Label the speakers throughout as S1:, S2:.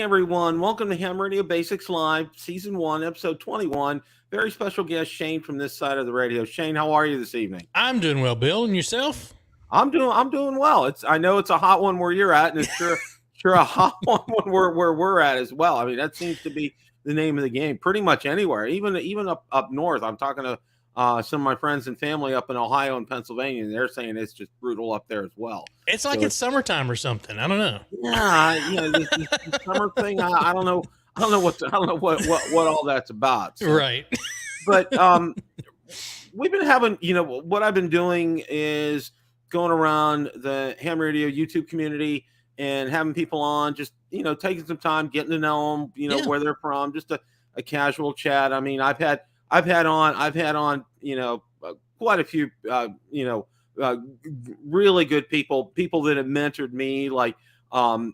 S1: everyone. Welcome to Ham Radio Basics Live, Season 1, Episode 21. Very special guest, Shane, from this side of the radio. Shane, how are you this evening?
S2: I'm doing well, Bill. And yourself?
S1: I'm doing well. I know it's a hot one where you're at, and it's sure a hot one where we're at as well. I mean, that seems to be the name of the game pretty much anywhere, even up north. I'm talking to some of my friends and family up in Ohio and Pennsylvania, and they're saying it's just brutal up there as well.
S2: It's like it's summertime or something. I don't know.
S1: Yeah, this summer thing. I don't know. I don't know what all that's about. So.
S2: Right.
S1: But we've been having, what I've been doing is going around the ham radio YouTube community and having people on, just taking some time, getting to know them, where they're from, just a casual chat. I mean, I've had on quite a few really good people that have mentored me, like I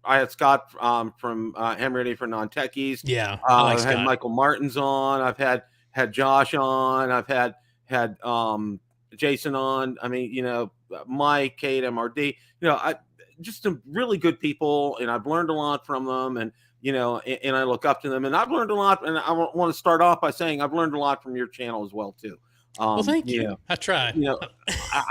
S1: had Scott from Ham Radio for Non-Techies.
S2: Yeah,
S1: I had Michael Martins on. I've had Josh on. I've had Jason on. I mean, Mike, Kate, MRD. Just some really good people, and I've learned a lot from them, and and I look up to them, and I've learned a lot. And I want to start off by saying I've learned a lot from your channel as well too.
S2: Well, thank you. I try.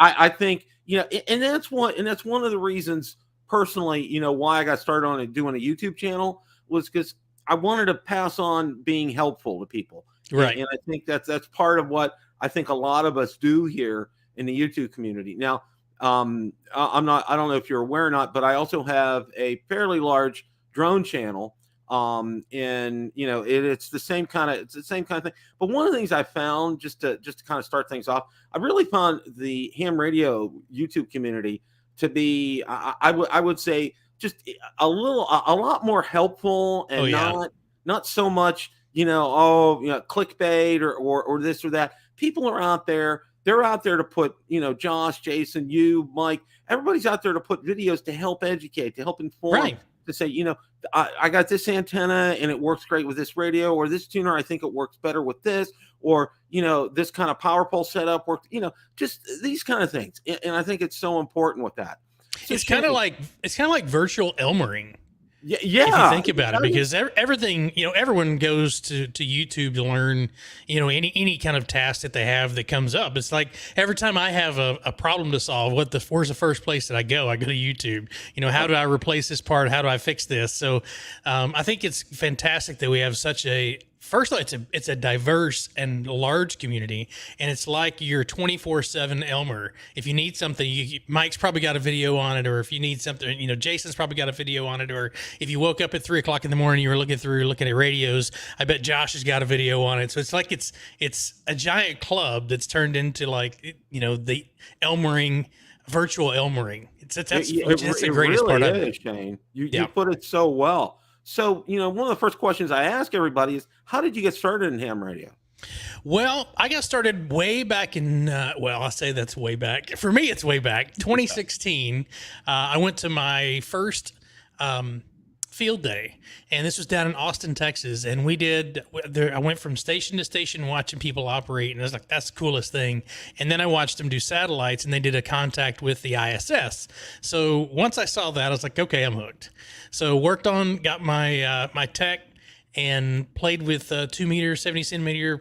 S1: I think and that's one of the reasons personally, why I got started on doing a YouTube channel was because I wanted to pass on being helpful to people.
S2: Right.
S1: And I think that's part of what I think a lot of us do here in the YouTube community. Now, I don't know if you're aware or not, but I also have a fairly large drone channel. And it's the same kind of thing. But one of the things I found, just to kind of start things off, I really found the ham radio YouTube community to be, I would say, just a lot more helpful, and not so much, clickbait or this or that. People are out there. They're out there to put, Josh, Jason, you, Mike, everybody's out there to put videos to help educate, to help inform.
S2: Right.
S1: To say, I got this antenna and it works great with this radio, or this tuner, I think it works better with this, or, this kind of power pole setup works, just these kind of things. And I think it's so important with that. So
S2: it's kind of like virtual Elmering.
S1: Yeah.
S2: If you think about it, because everything, everyone goes to YouTube to learn, any kind of task that they have that comes up. It's like every time I have a problem to solve, where's the first place that I go? I go to YouTube. How do I replace this part? How do I fix this? So I think it's fantastic that we have such first of all, it's a diverse and large community, and it's like your 24/7 Elmer. If you need something, Mike's probably got a video on it, or if you need something, Jason's probably got a video on it, or if you woke up at 3:00 in the morning, you were looking at radios, I bet Josh has got a video on it. So it's like it's a giant club that's turned into the Elmering, virtual Elmering. That's the greatest part of it.
S1: Shane. You put it so well. So, one of the first questions I ask everybody is, how did you get started in ham radio?
S2: Well, I got started way back in, I say that's way back. For me, it's way back. 2016, I went to my first field day, and this was down in Austin, Texas, and I went from station to station watching people operate, and I was like, that's the coolest thing. And then I watched them do satellites, and they did a contact with the ISS. So once I saw that, I was like, okay, I'm hooked. So got my my tech, and played with 2 meter, 70 centimeter,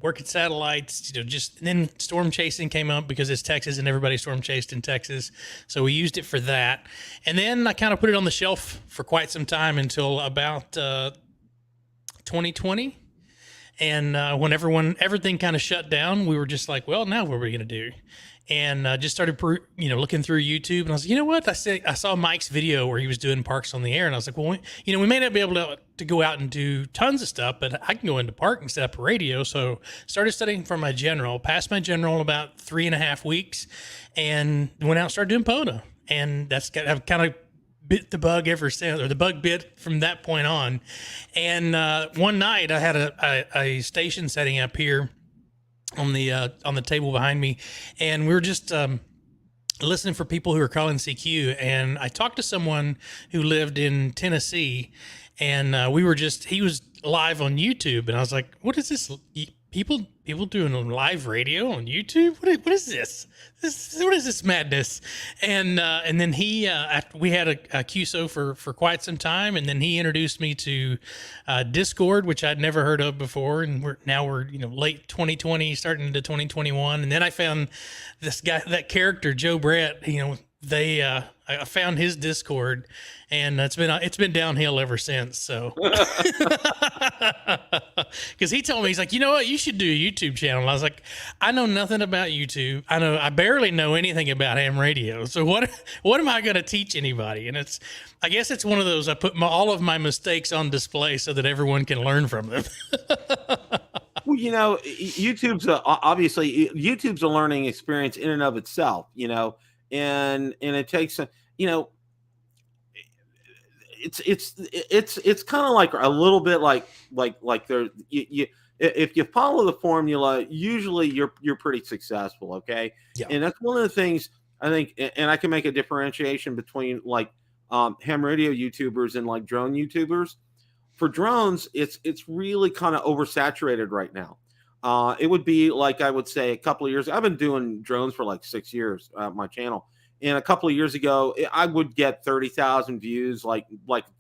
S2: working satellites, and then storm chasing came up because it's Texas and everybody storm chased in Texas. So we used it for that. And then I kind of put it on the shelf for quite some time until about 2020. And when everything kind of shut down, we were just like, well, now what are we going to do? And just started, looking through YouTube, and I was like, you know what? I saw Mike's video where he was doing Parks on the Air, and I was like, well, we may not be able to go out and do tons of stuff, but I can go into park and set up a radio. So started studying for my general, passed my general in about 3.5 weeks, and went out and started doing POTA. And I've kind of bit the bug ever since, or the bug bit from that point on. And one night I had a station setting up here on the table behind me, and we were just listening for people who were calling CQ, and I talked to someone who lived in Tennessee, and he was live on YouTube, and I was like, what is this people doing live radio on YouTube. What is this? What is this madness? And then he after we had a QSO for quite some time, and then he introduced me to Discord, which I'd never heard of before. And we're late 2020, starting into 2021, and then I found this guy, that character Joe Brett. I found his Discord, and it's been downhill ever since. So, because he told me, he's like, you know what, you should do a YouTube channel. And I was like, I know nothing about YouTube. I barely know anything about ham radio. So what am I going to teach anybody? And I guess it's one of those. I put all of my mistakes on display so that everyone can learn from them.
S1: Well, obviously YouTube's a learning experience in and of itself. And it takes it's kind of like a little bit like there if you follow the formula, usually you're pretty successful. Okay.
S2: Yeah.
S1: And that's one of the things I think, and I can make a differentiation between ham radio YouTubers and like drone YouTubers. For drones, it's really kind of oversaturated right now. It would be like, I would say, a couple of years. I've been doing drones for like 6 years, my channel. And a couple of years ago, I would get 30,000 views, like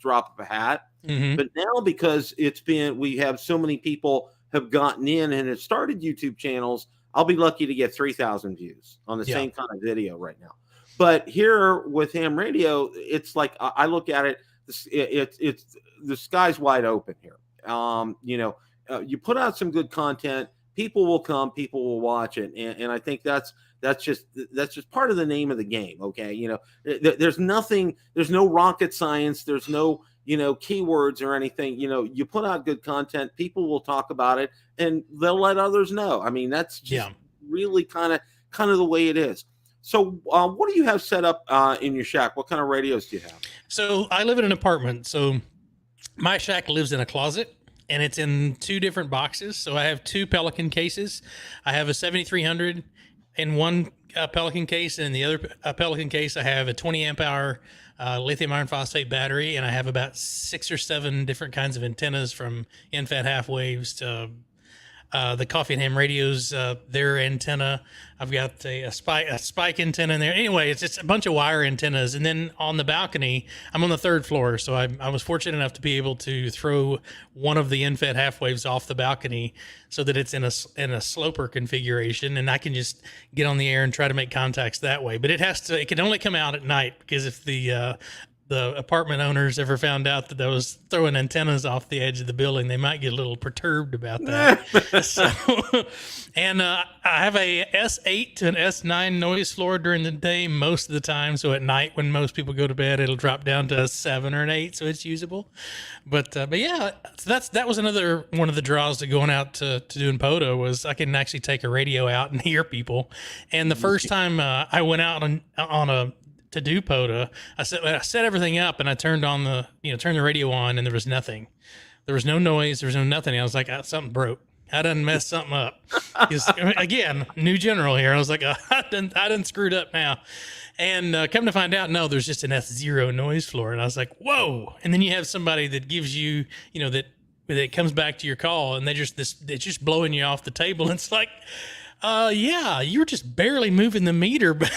S1: drop of a hat.
S2: Mm-hmm.
S1: But now, because we have so many people have gotten in and have started YouTube channels, I'll be lucky to get 3,000 views on the same kind of video right now. But here with ham radio, it's like, I look at it, it's the sky's wide open here. You put out some good content, people will come, people will watch it, and I think that's just part of the name of the game. Okay, there's no rocket science, there's no keywords or anything. You put out good content, people will talk about it, and they'll let others know. I mean, that's just really kind of the way it is. So what do you have set up in your shack? What kind of radios do you have?
S2: So I live in an apartment. So my shack lives in a closet, and it's in two different boxes. So I have two Pelican cases. I have a 7300 in one Pelican case, and in the other Pelican case, I have a 20 amp hour lithium iron phosphate battery, and I have about 6 or 7 different kinds of antennas, from in-fed half waves to the Coffee and Ham radios, their antenna. I've got a spike antenna in there. Anyway, it's just a bunch of wire antennas. And then on the balcony, I'm on the 3rd floor, so I was fortunate enough to be able to throw one of the in-fed half waves off the balcony so that it's in a sloper configuration, and I can just get on the air and try to make contacts that way. But it can only come out at night, because if the apartment owners ever found out that I was throwing antennas off the edge of the building, they might get a little perturbed about that. And I have a S8 to an S9 noise floor during the day most of the time. So at night, when most people go to bed, it'll drop down to a 7 or an 8, so it's usable. But yeah, so that was another one of the draws to going out to doing POTA, was I can actually take a radio out and hear people. And the first time I went out to do POTA, I set everything up, and I turned the radio on, and there was nothing. There was no noise. There was no nothing. I was like, something broke. I done messed something up. Again, new general here. I was like, I done screwed up now. And come to find out, no, there's just an S0 noise floor. And I was like, whoa. And then you have somebody that gives you, that comes back to your call, and it's just blowing you off the table. And it's like, yeah, you were just barely moving the meter, but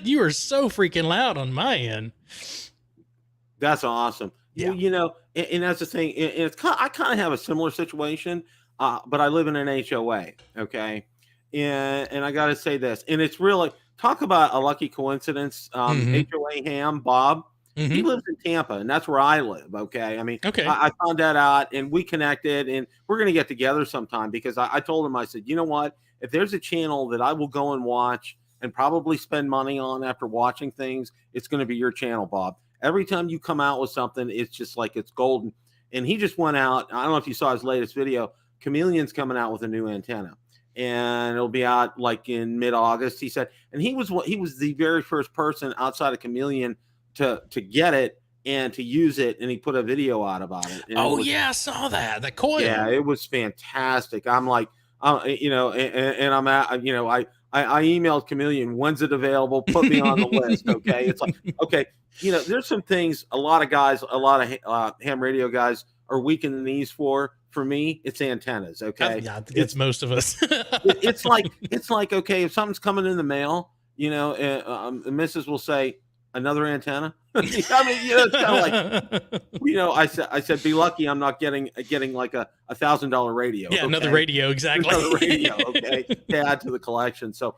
S2: you were so freaking loud on my end.
S1: That's awesome.
S2: Yeah.
S1: Well, and that's the thing. I kind of have a similar situation, but I live in an HOA. Okay. And I got to say this, and it's really, talk about a lucky coincidence. HOA Ham, Bob, he lives in Tampa, and that's where I live. Okay. I mean, I found that out, and we connected, and we're going to get together sometime, because I told him, I said, you know what? If there's a channel that I will go and watch and probably spend money on after watching things, it's going to be your channel, Bob. Every time you come out with something, it's just like it's golden. And he just went out. I don't know if you saw his latest video. Chameleon's coming out with a new antenna, and it'll be out like in mid-August, he said. And he was the very first person outside of Chameleon to get it and to use it, and he put a video out about it. And
S2: I saw that. The coil.
S1: Yeah, it was fantastic. I'm like, and I'm at, I emailed Chameleon, when's it available? Put me on the list. Okay. It's like, okay, there's some things a lot of ham radio guys are weak in the knees for. for me, it's antennas. Okay.
S2: Yeah, it's most of us.
S1: It's like, okay, if something's coming in the mail, the missus will say, another antenna. I mean, it's kind of like, I said, be lucky I'm not getting like a $1,000 radio.
S2: Yeah,
S1: okay?
S2: Another radio, exactly.
S1: Another radio, okay, to add to the collection. So,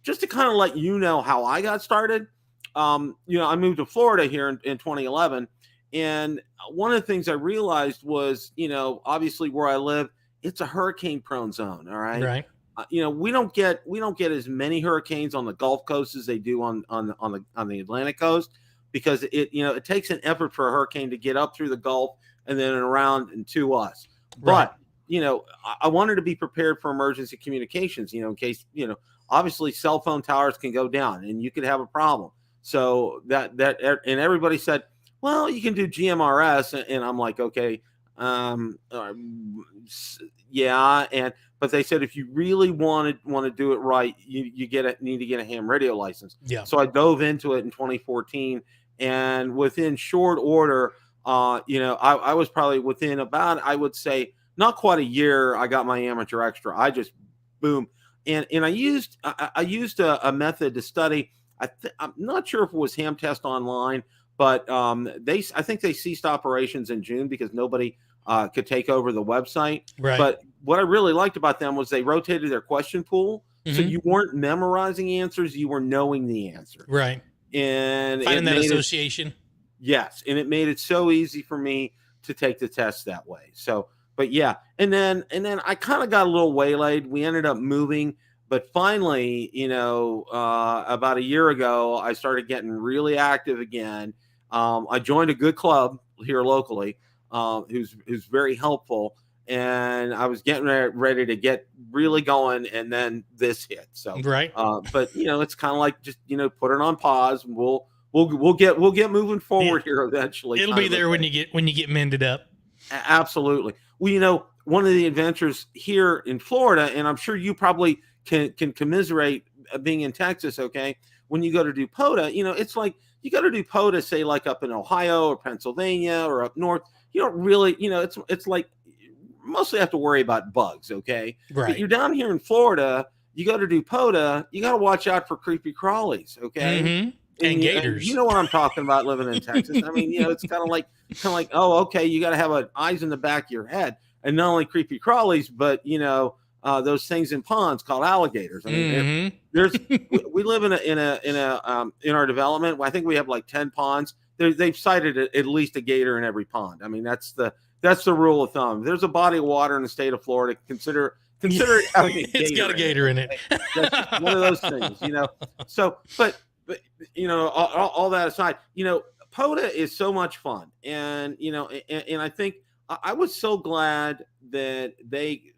S1: just to kind of let you know how I got started, I moved to Florida here in 2011, and one of the things I realized was, obviously where I live, it's a hurricane-prone zone. All right.
S2: Right.
S1: We don't get as many hurricanes on the Gulf Coast as they do on the Atlantic coast, because it takes an effort for a hurricane to get up through the Gulf and then around and to us.
S2: Right.
S1: But I wanted to be prepared for emergency communications. In case obviously cell phone towers can go down and you could have a problem. So and everybody said, well, you can do GMRS, and I'm like, okay, yeah, but they said if you really want to do it right, you need to get a ham radio license.
S2: Yeah.
S1: So I dove into it in 2014, and within short order, I was probably within about, I would say, not quite a year, I got my amateur extra. I just boom, and I used a method to study. I'm not sure if it was Ham Test Online, but I think they ceased operations in June because nobody could take over the website.
S2: Right.
S1: But what I really liked about them was they rotated their question pool. So you weren't memorizing answers, you were knowing the answer.
S2: Right.
S1: And
S2: finding that association.
S1: Yes. And it made it so easy for me to take the test that way. So, but yeah. And then I kind of got a little waylaid. We ended up moving, but finally, about a year ago, I started getting really active again. I joined a good club here locally, who's very helpful, and I was getting ready to get really going, and then this hit. So
S2: right.
S1: But it's kind of like just put it on pause, and we'll get moving forward here eventually.
S2: It'll be there when you get mended up.
S1: Absolutely. Well, one of the adventures here in Florida, and I'm sure you probably can commiserate being in Texas. Okay, when you go to do POTA, it's like you got to do POTA, say like up in Ohio or Pennsylvania or up north. You don't really, it's like you mostly have to worry about bugs. Okay,
S2: right.
S1: But you're down here in Florida, you got to do POTA. You got to watch out for creepy crawlies. Okay.
S2: Mm-hmm. And gators.
S1: You know what I'm talking about living in Texas. I mean, it's kind of like, oh, okay, you got to have eyes in the back of your head, and not only creepy crawlies, but those things in ponds called alligators. I mean, we live in our development. I think we have like 10 ponds. They've cited at least a gator in every pond. I mean, that's the rule of thumb. If there's a body of water in the state of Florida, consider it having a gator.
S2: It's got a gator in it.
S1: That's one of those things, So, but all that aside, POTA is so much fun, and and I think I was so glad that they,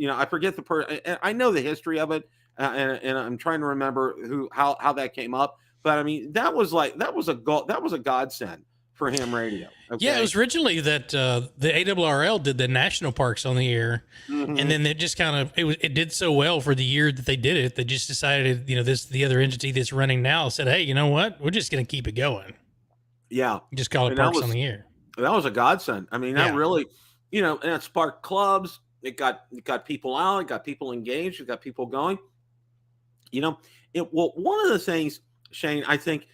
S1: I forget the person. I know the history of it, and I'm trying to remember how that came up. But I mean, that was a godsend for ham radio. Okay?
S2: Yeah, it was originally that the ARRL did the national parks on the air, and then it just kind of it did so well for the year that they did it. They just decided, the other entity that's running now said, hey, you know what? We're just going to keep it going.
S1: Yeah,
S2: just call it Parks on the Air.
S1: That was a godsend. I mean, that really, and it sparked clubs. It got people out. It got people engaged. It got people going. One of the things, Shane, I think,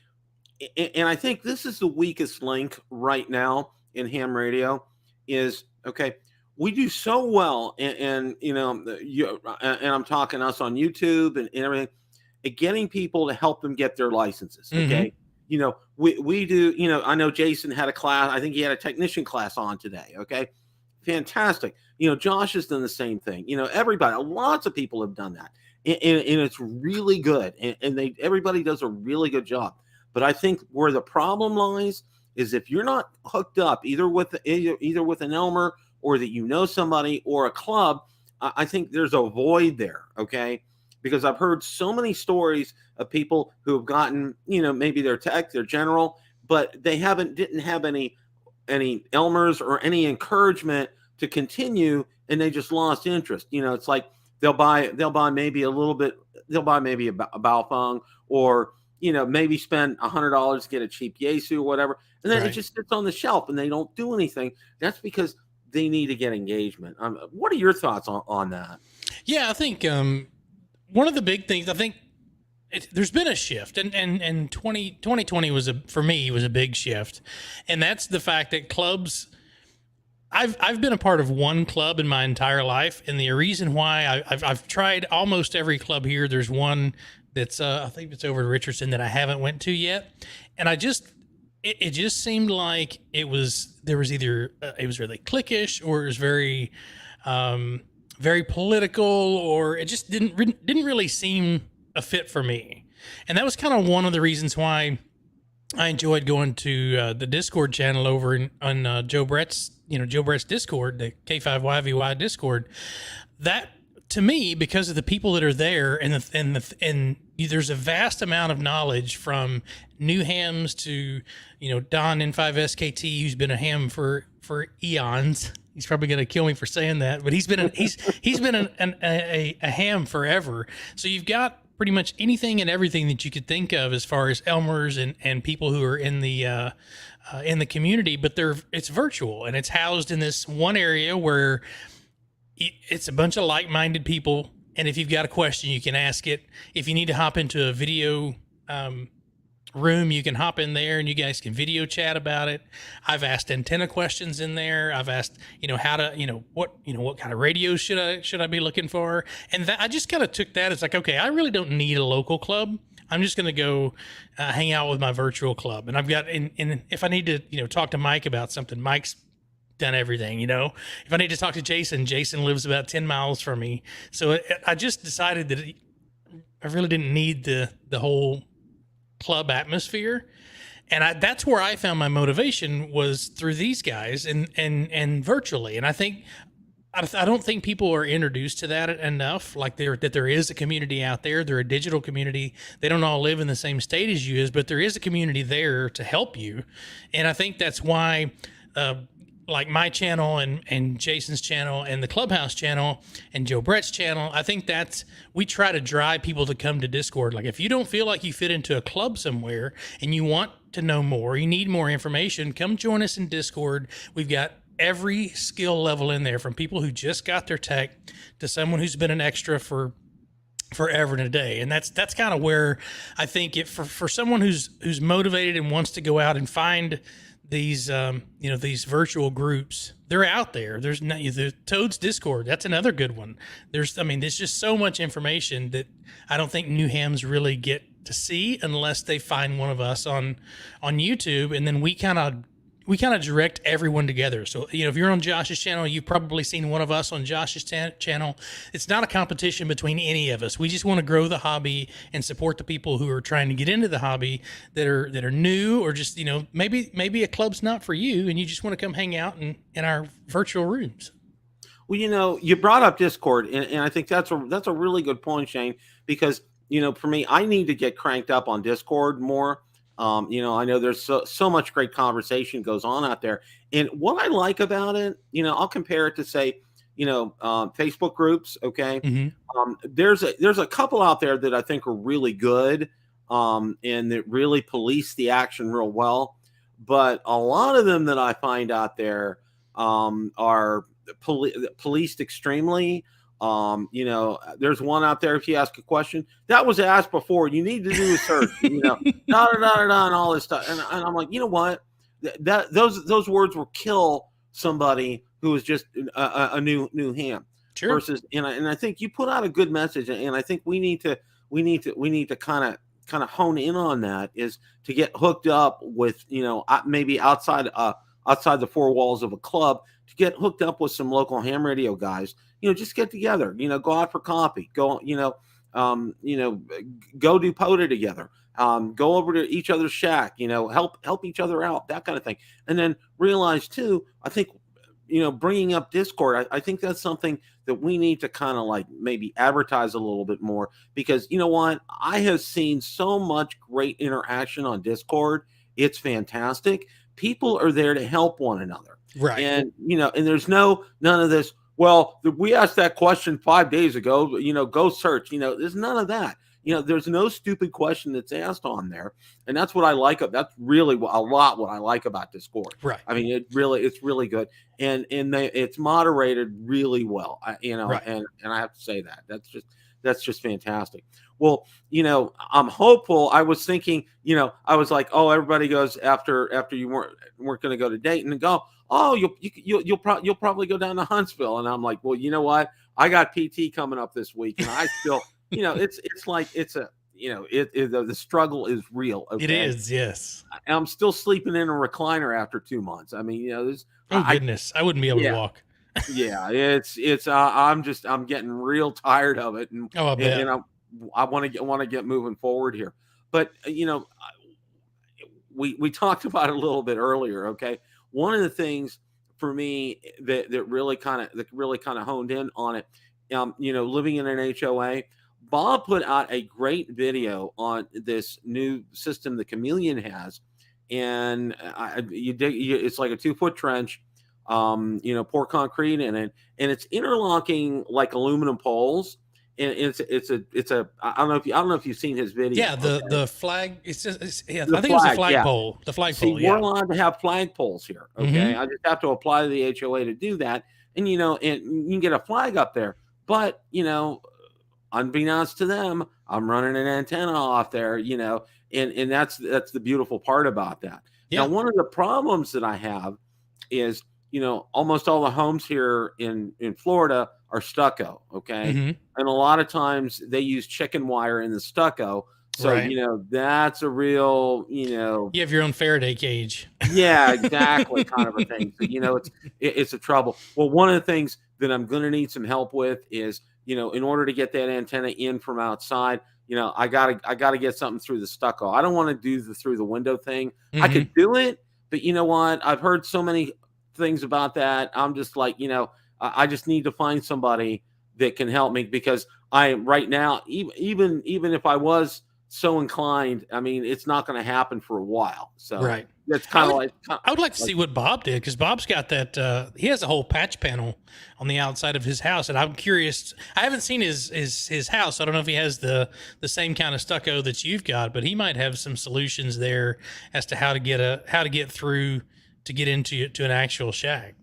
S1: and I think this is the weakest link right now in ham radio, is okay. We do so well, and I'm talking us on YouTube and everything, at getting people to help them get their licenses. Okay. We do, I know Jason had a class. I think he had a technician class on today. Okay. Fantastic. Josh has done the same thing. Everybody, lots of people have done that. And it's really good. And everybody does a really good job. But I think where the problem lies is if you're not hooked up either with an Elmer, or that somebody, or a club, I think there's a void there. Okay. Because I've heard so many stories of people who have gotten, maybe their tech, their general, but they didn't have any Elmers or any encouragement to continue, and they just lost interest. It's like they'll buy maybe a little bit, they'll buy maybe a Baofeng, or maybe spend $100 to get a cheap Yaesu or whatever, and then it just sits on the shelf and they don't do anything. That's because they need to get engagement. What are your thoughts on that?
S2: Yeah, I think one of the big things, I think there's been a shift, and 2020 for me was a big shift, and that's the fact that clubs. I've been a part of one club in my entire life, and the reason why I've tried almost every club here. There's one that's I think it's over in Richardson that I haven't went to yet, and it just seemed like there was either it was really cliquish, or it was very very political, or it just didn't really seem a fit for me. And that was kind of one of the reasons why I enjoyed going to the Discord channel over on Joe Brett's Discord, the K5YVY Discord. That, to me, because of the people that are there, and there's a vast amount of knowledge from new hams to Don N5SKT, who's been a ham for eons. He's probably going to kill me for saying that, but he's been a ham forever. So you've got pretty much anything and everything that you could think of as far as Elmers and people who are in the community, but it's virtual, and it's housed in this one area where it's a bunch of like-minded people. And if you've got a question, you can ask it. If you need to hop into a video room, you can hop in there and you guys can video chat about it. I've asked antenna questions in there. I've asked, how to, what kind of radios should I be looking for? And I just kind of took that as like, okay, I really don't need a local club. I'm just going to go hang out with my virtual club. And I've got, and if I need to, talk to Mike about something, Mike's done everything. If I need to talk to Jason lives about 10 miles from me. So I just decided that I really didn't need the whole club atmosphere. And that's where I found my motivation, was through these guys and virtually. And I don't think people are introduced to that enough, like that there is a community out there. They're a digital community. They don't all live in the same state as you is, but there is a community there to help you. And I think that's why, like my channel and Jason's channel and the Clubhouse channel and Joe Brett's channel, I think we try to drive people to come to Discord. Like, if you don't feel like you fit into a club somewhere and you want to know more, you need more information, come join us in Discord. We've got every skill level in there, from people who just got their tech to someone who's been an extra for forever and a day. And that's kind of where I think for someone who's motivated and wants to go out and find these these virtual groups, they're out there. There's the Toad's Discord. That's another good one. There's just so much information that I don't think new hams really get to see unless they find one of us on YouTube, and then we kind of direct everyone together. So, if you're on Josh's channel, you've probably seen one of us on Josh's channel. It's not a competition between any of us. We just want to grow the hobby and support the people who are trying to get into the hobby that are new, or just, maybe a club's not for you and you just want to come hang out in our virtual rooms.
S1: Well, you brought up Discord, and I think that's a really good point, Shane, because, for me, I need to get cranked up on Discord more. I know there's so much great conversation goes on out there. And what I like about it, I'll compare it to, say, Facebook groups. Okay.
S2: Mm-hmm.
S1: There's a couple out there that I think are really good, and that really police the action real well. But a lot of them that I find out there are policed extremely. There's one out there, if you ask a question that was asked before, you need to do a search, and all this stuff. And I'm like, you know what? Those words will kill somebody who is just a new ham. Sure. Versus, and I think you put out a good message, and I think we need to kind of hone in on that, is to get hooked up with, maybe outside the four walls of a club, to get hooked up with some local ham radio guys. Just get together, go out for coffee, go do POTA together, go over to each other's shack, help each other out, that kind of thing. And then realize too, I think, bringing up Discord, I think that's something that we need to kind of like maybe advertise a little bit more, because you know what? I have seen so much great interaction on Discord. It's fantastic. People are there to help one another. Right. And, and there's none of this, well, we asked that question 5 days ago, go search, there's none of that. there's no stupid question that's asked on there. And that's what I like. That's really a lot what I like about Discord.
S2: Right.
S1: I mean, it's really good. And it's moderated really well,
S2: Right.
S1: and I have to say that's just fantastic. Well, I'm hopeful. I was thinking, I was like, oh, everybody goes after you weren't going to go to Dayton and go, oh, you'll probably go down to Huntsville. And I'm like, well, you know what? I got PT coming up this week, and I still, it's like the struggle is real. Okay?
S2: It is, yes.
S1: And I'm still sleeping in a recliner after 2 months. I mean,
S2: oh goodness, I wouldn't be able to walk.
S1: Yeah, it's I'm getting real tired of it, and
S2: I bet.
S1: and I want to get moving forward here. But we talked about it a little bit earlier. Okay, one of the things for me that really kind of honed in on it, living in an HOA. Bob put out a great video on this new system the Chameleon has, and it's like a 2-foot trench. Pour concrete in it, and it's interlocking like aluminum poles. And it's a I don't know if you've seen his video.
S2: Yeah, the flag. I think it was the flagpole. The flagpole.
S1: We're allowed to have flagpoles here. Okay,
S2: Mm-hmm.
S1: I just have to apply to the HOA to do that, and and you can get a flag up there. But unbeknownst to them, I'm running an antenna off there. And that's the beautiful part about that.
S2: Yeah.
S1: Now, one of the problems that I have is almost all the homes here in Florida are stucco. Okay.
S2: Mm-hmm.
S1: And a lot of times they use chicken wire in the stucco. So,
S2: right.
S1: That's a real,
S2: you have your own Faraday cage.
S1: Yeah, exactly. Kind of a thing. So, it's a trouble. Well, one of the things that I'm going to need some help with is, in order to get that antenna in from outside, I gotta get something through the stucco. I don't want to do the through the window thing.
S2: Mm-hmm.
S1: I could do it, but you know what? I've heard so many things about that. I'm just like, I just need to find somebody that can help me, because I right now, even if I was so inclined, I mean, it's not going to happen for a while. So
S2: right.
S1: That's kind of like.
S2: I would like to see what Bob did, because Bob's got that. He has a whole patch panel on the outside of his house, and I'm curious. I haven't seen his house. I don't know if he has the same kind of stucco that you've got, but he might have some solutions there as to how to get through to get into an actual shack.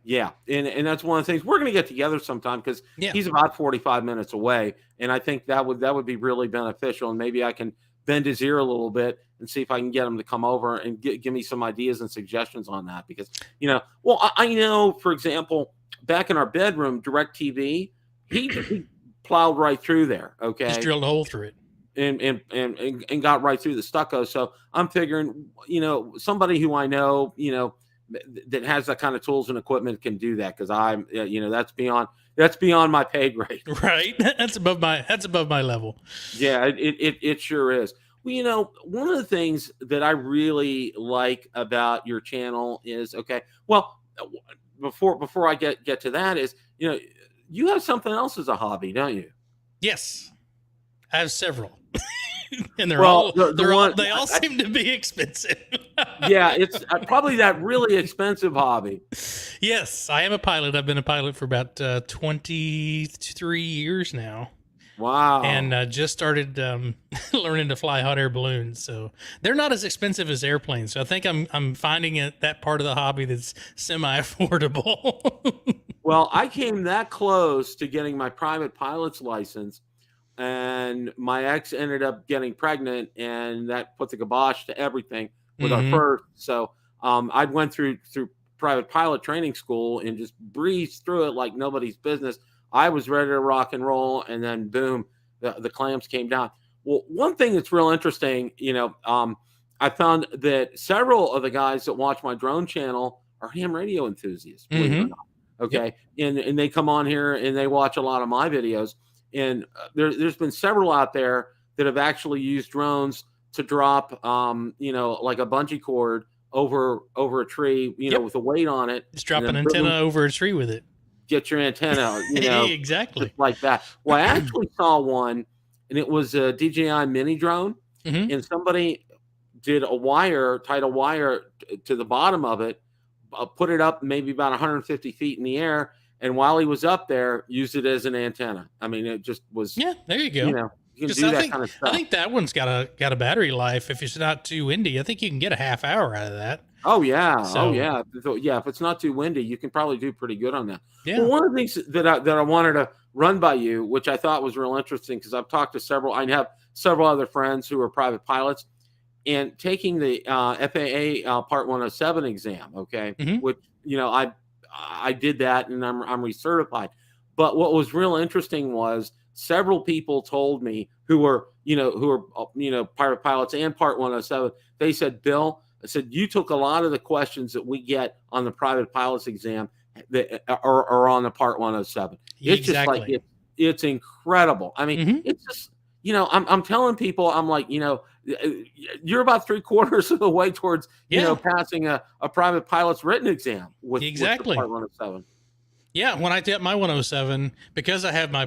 S1: Yeah, and that's one of the things we're going to get together sometime, because he's about 45 minutes away, and I think that would be really beneficial, and maybe I can bend his ear a little bit and see if I can get him to come over and give me some ideas and suggestions on that. Because I know, for example, back in our bedroom, DirecTV, he plowed right through there. Okay,
S2: just drilled a hole through it
S1: and got right through the stucco. So I'm figuring, somebody who I know, that has that kind of tools and equipment can do that, because I'm, that's beyond my pay grade.
S2: Right. That's above my level.
S1: Yeah, it sure is. Well, one of the things that I really like about your channel is, okay, well, before I get to that is, you have something else as a hobby, don't you?
S2: Yes, I have several. And they all seem to be expensive.
S1: Yeah, it's probably that really expensive hobby.
S2: Yes, I am a pilot. I've been a pilot for about 23 years now.
S1: Wow.
S2: And just started learning to fly hot air balloons. So they're not as expensive as airplanes. So I think I'm finding that part of the hobby that's semi-affordable.
S1: Well, I came that close to getting my private pilot's license, and my ex ended up getting pregnant, and that put the kibosh to everything with our first. So I went through private pilot training school and just breezed through it like nobody's business. I was ready to rock and roll, and then boom, the clamps came down. Well, one thing that's real interesting, I found that several of the guys that watch my drone channel are ham radio enthusiasts, believe it or not. Okay. Yep. And they come on here and they watch a lot of my videos. And there's been several out there that have actually used drones to drop, like a bungee cord over a tree, with a weight on it.
S2: Just drop an antenna over a tree with it.
S1: Get your antenna,
S2: exactly
S1: like that. Well, I actually saw one, and it was a DJI mini drone, and somebody tied a wire to the bottom of it, put it up maybe about 150 feet in the air, and while he was up there, used it as an antenna. I mean, it just was.
S2: Yeah, there you go.
S1: can
S2: Just
S1: do
S2: I
S1: that
S2: think
S1: kind of
S2: I
S1: stuff.
S2: think that one's got a battery life. If it's not too windy, I think you can get a half hour out of that.
S1: Oh yeah, oh
S2: So
S1: yeah, so, yeah. If it's not too windy, you can probably do pretty good on that. Well,
S2: yeah.
S1: one of the things that I wanted to run by you, which I thought was real interesting, because I've talked to several. I have several other friends who are private pilots, and taking the FAA Part 107 exam. Okay,
S2: Hmm.
S1: which I did that, and I'm recertified. But what was real interesting was several people told me who are private pilots and Part 107. They said, Bill, I said, you took a lot of the questions that we get on the private pilots exam that are on the Part 107. It's just like
S2: Exactly.
S1: it's incredible. I mean,
S2: Hmm.
S1: it's just I'm telling people, I'm like, you're about 3/4 of the way towards
S2: Yeah.
S1: passing a private pilot's written exam with the
S2: Exactly.
S1: Part 107.
S2: Yeah, when I did my 107, because I have my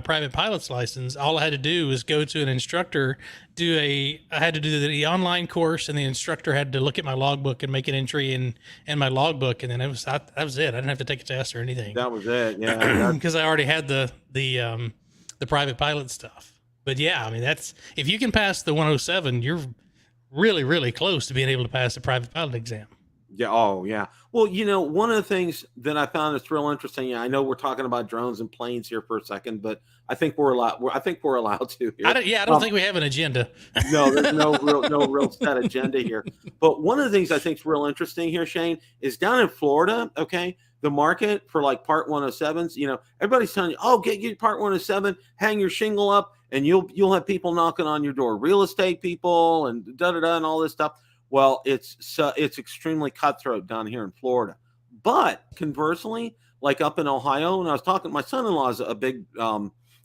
S2: private pilot's license, all I had to do was go to an instructor, I had to do the online course, and the instructor had to look at my logbook and make an entry in my logbook, and then that was it. I didn't have to take a test or anything
S1: That was it. Yeah,
S2: because I already had the private pilot stuff. But yeah, I mean if you can pass the 107, you're really really close to being able to pass the private pilot exam.
S1: yeah. Oh, yeah. Well, one of the things that I found that's real interesting. Yeah, I know we're talking about drones and planes here for a second, but I think we're allowed. I think we're allowed to here.
S2: I don't think we have an agenda.
S1: No, there's no real set agenda here. But one of the things I think is real interesting here, Shane, is down in Florida. Okay, the market for like Part 107s. Everybody's telling you, oh, get your Part 107, hang your shingle up, and you'll have people knocking on your door, real estate people, and da da da, and all this stuff. Well, it's extremely cutthroat down here in Florida. But conversely, like up in Ohio, and I was talking, my son-in-law is a big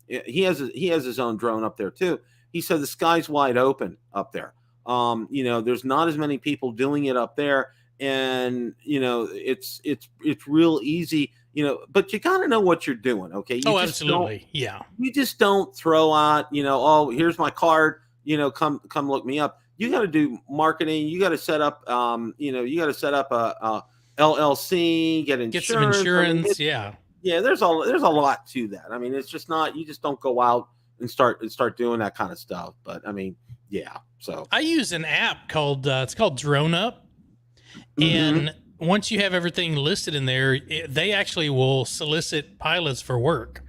S1: he has his own drone up there too. He said the sky's wide open up there. There's not as many people doing it up there, and it's real easy. But you got to know what you're doing. Okay,
S2: Oh, absolutely. Yeah.
S1: you just don't throw out, oh, here's my card, come look me up. You got to do marketing. You got to set up, a LLC, get
S2: Get some
S1: insurance.
S2: insurance. Yeah.
S1: Yeah, there's a lot to that. I mean, it's just not, you just don't go out and start doing that kind of stuff. But I mean, yeah. So
S2: I use an app called it's called Drone Up,
S1: mhm.
S2: and once you have everything listed in there, they actually will solicit pilots for work.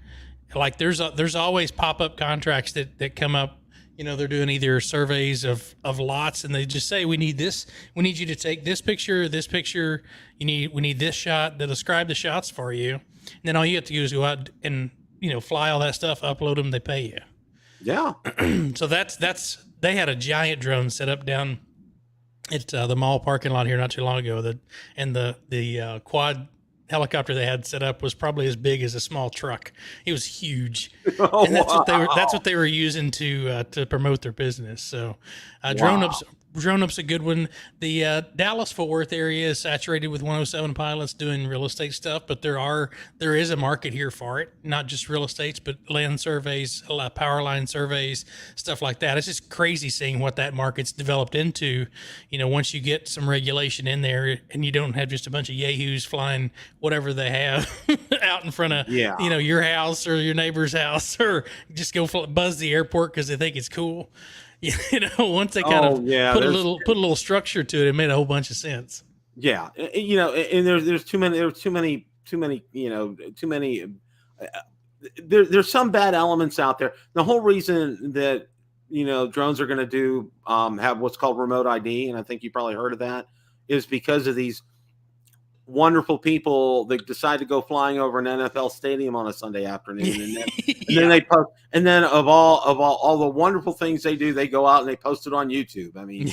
S2: Like there's always pop up contracts that come up. They're doing either surveys of lots, and they just say, we need this. We need you to take this picture, this picture. We need this shot. They'll describe the shots for you. And then all you have to do is go out and fly all that stuff, upload them. They pay you.
S1: Yeah.
S2: So that's they had a giant drone set up down at the mall parking lot here not too long ago. The quad helicopter they had set up was probably as big as a small truck. It was huge,
S1: Oh,
S2: and that's
S1: wow.
S2: what they were using to promote their business. So,
S1: Wow.
S2: Drone Up's a good one. The Dallas Fort Worth area is saturated with 107 pilots doing real estate stuff, but there is a market here for it. Not just real estates, but land surveys, power line surveys, stuff like that. It's just crazy seeing what that market's developed into. Once you get some regulation in there, and you don't have just a bunch of yahoos flying whatever they have out in front of
S1: Yeah.
S2: your house or your neighbor's house, or just go buzz the airport because they think it's cool. Once they kind
S1: Oh,
S2: of
S1: yeah.
S2: put a little structure to it, it made a whole bunch of sense.
S1: Yeah. And there's too many. There's too many. Too many. Too many. There's some bad elements out there. The whole reason that drones are going to do have what's called remote ID, and I think you probably heard of that, is because of these wonderful people that decide to go flying over an NFL stadium on a Sunday afternoon, and then
S2: Yeah.
S1: they post, and then of all the wonderful things they do, they go out and they post it on YouTube. I mean,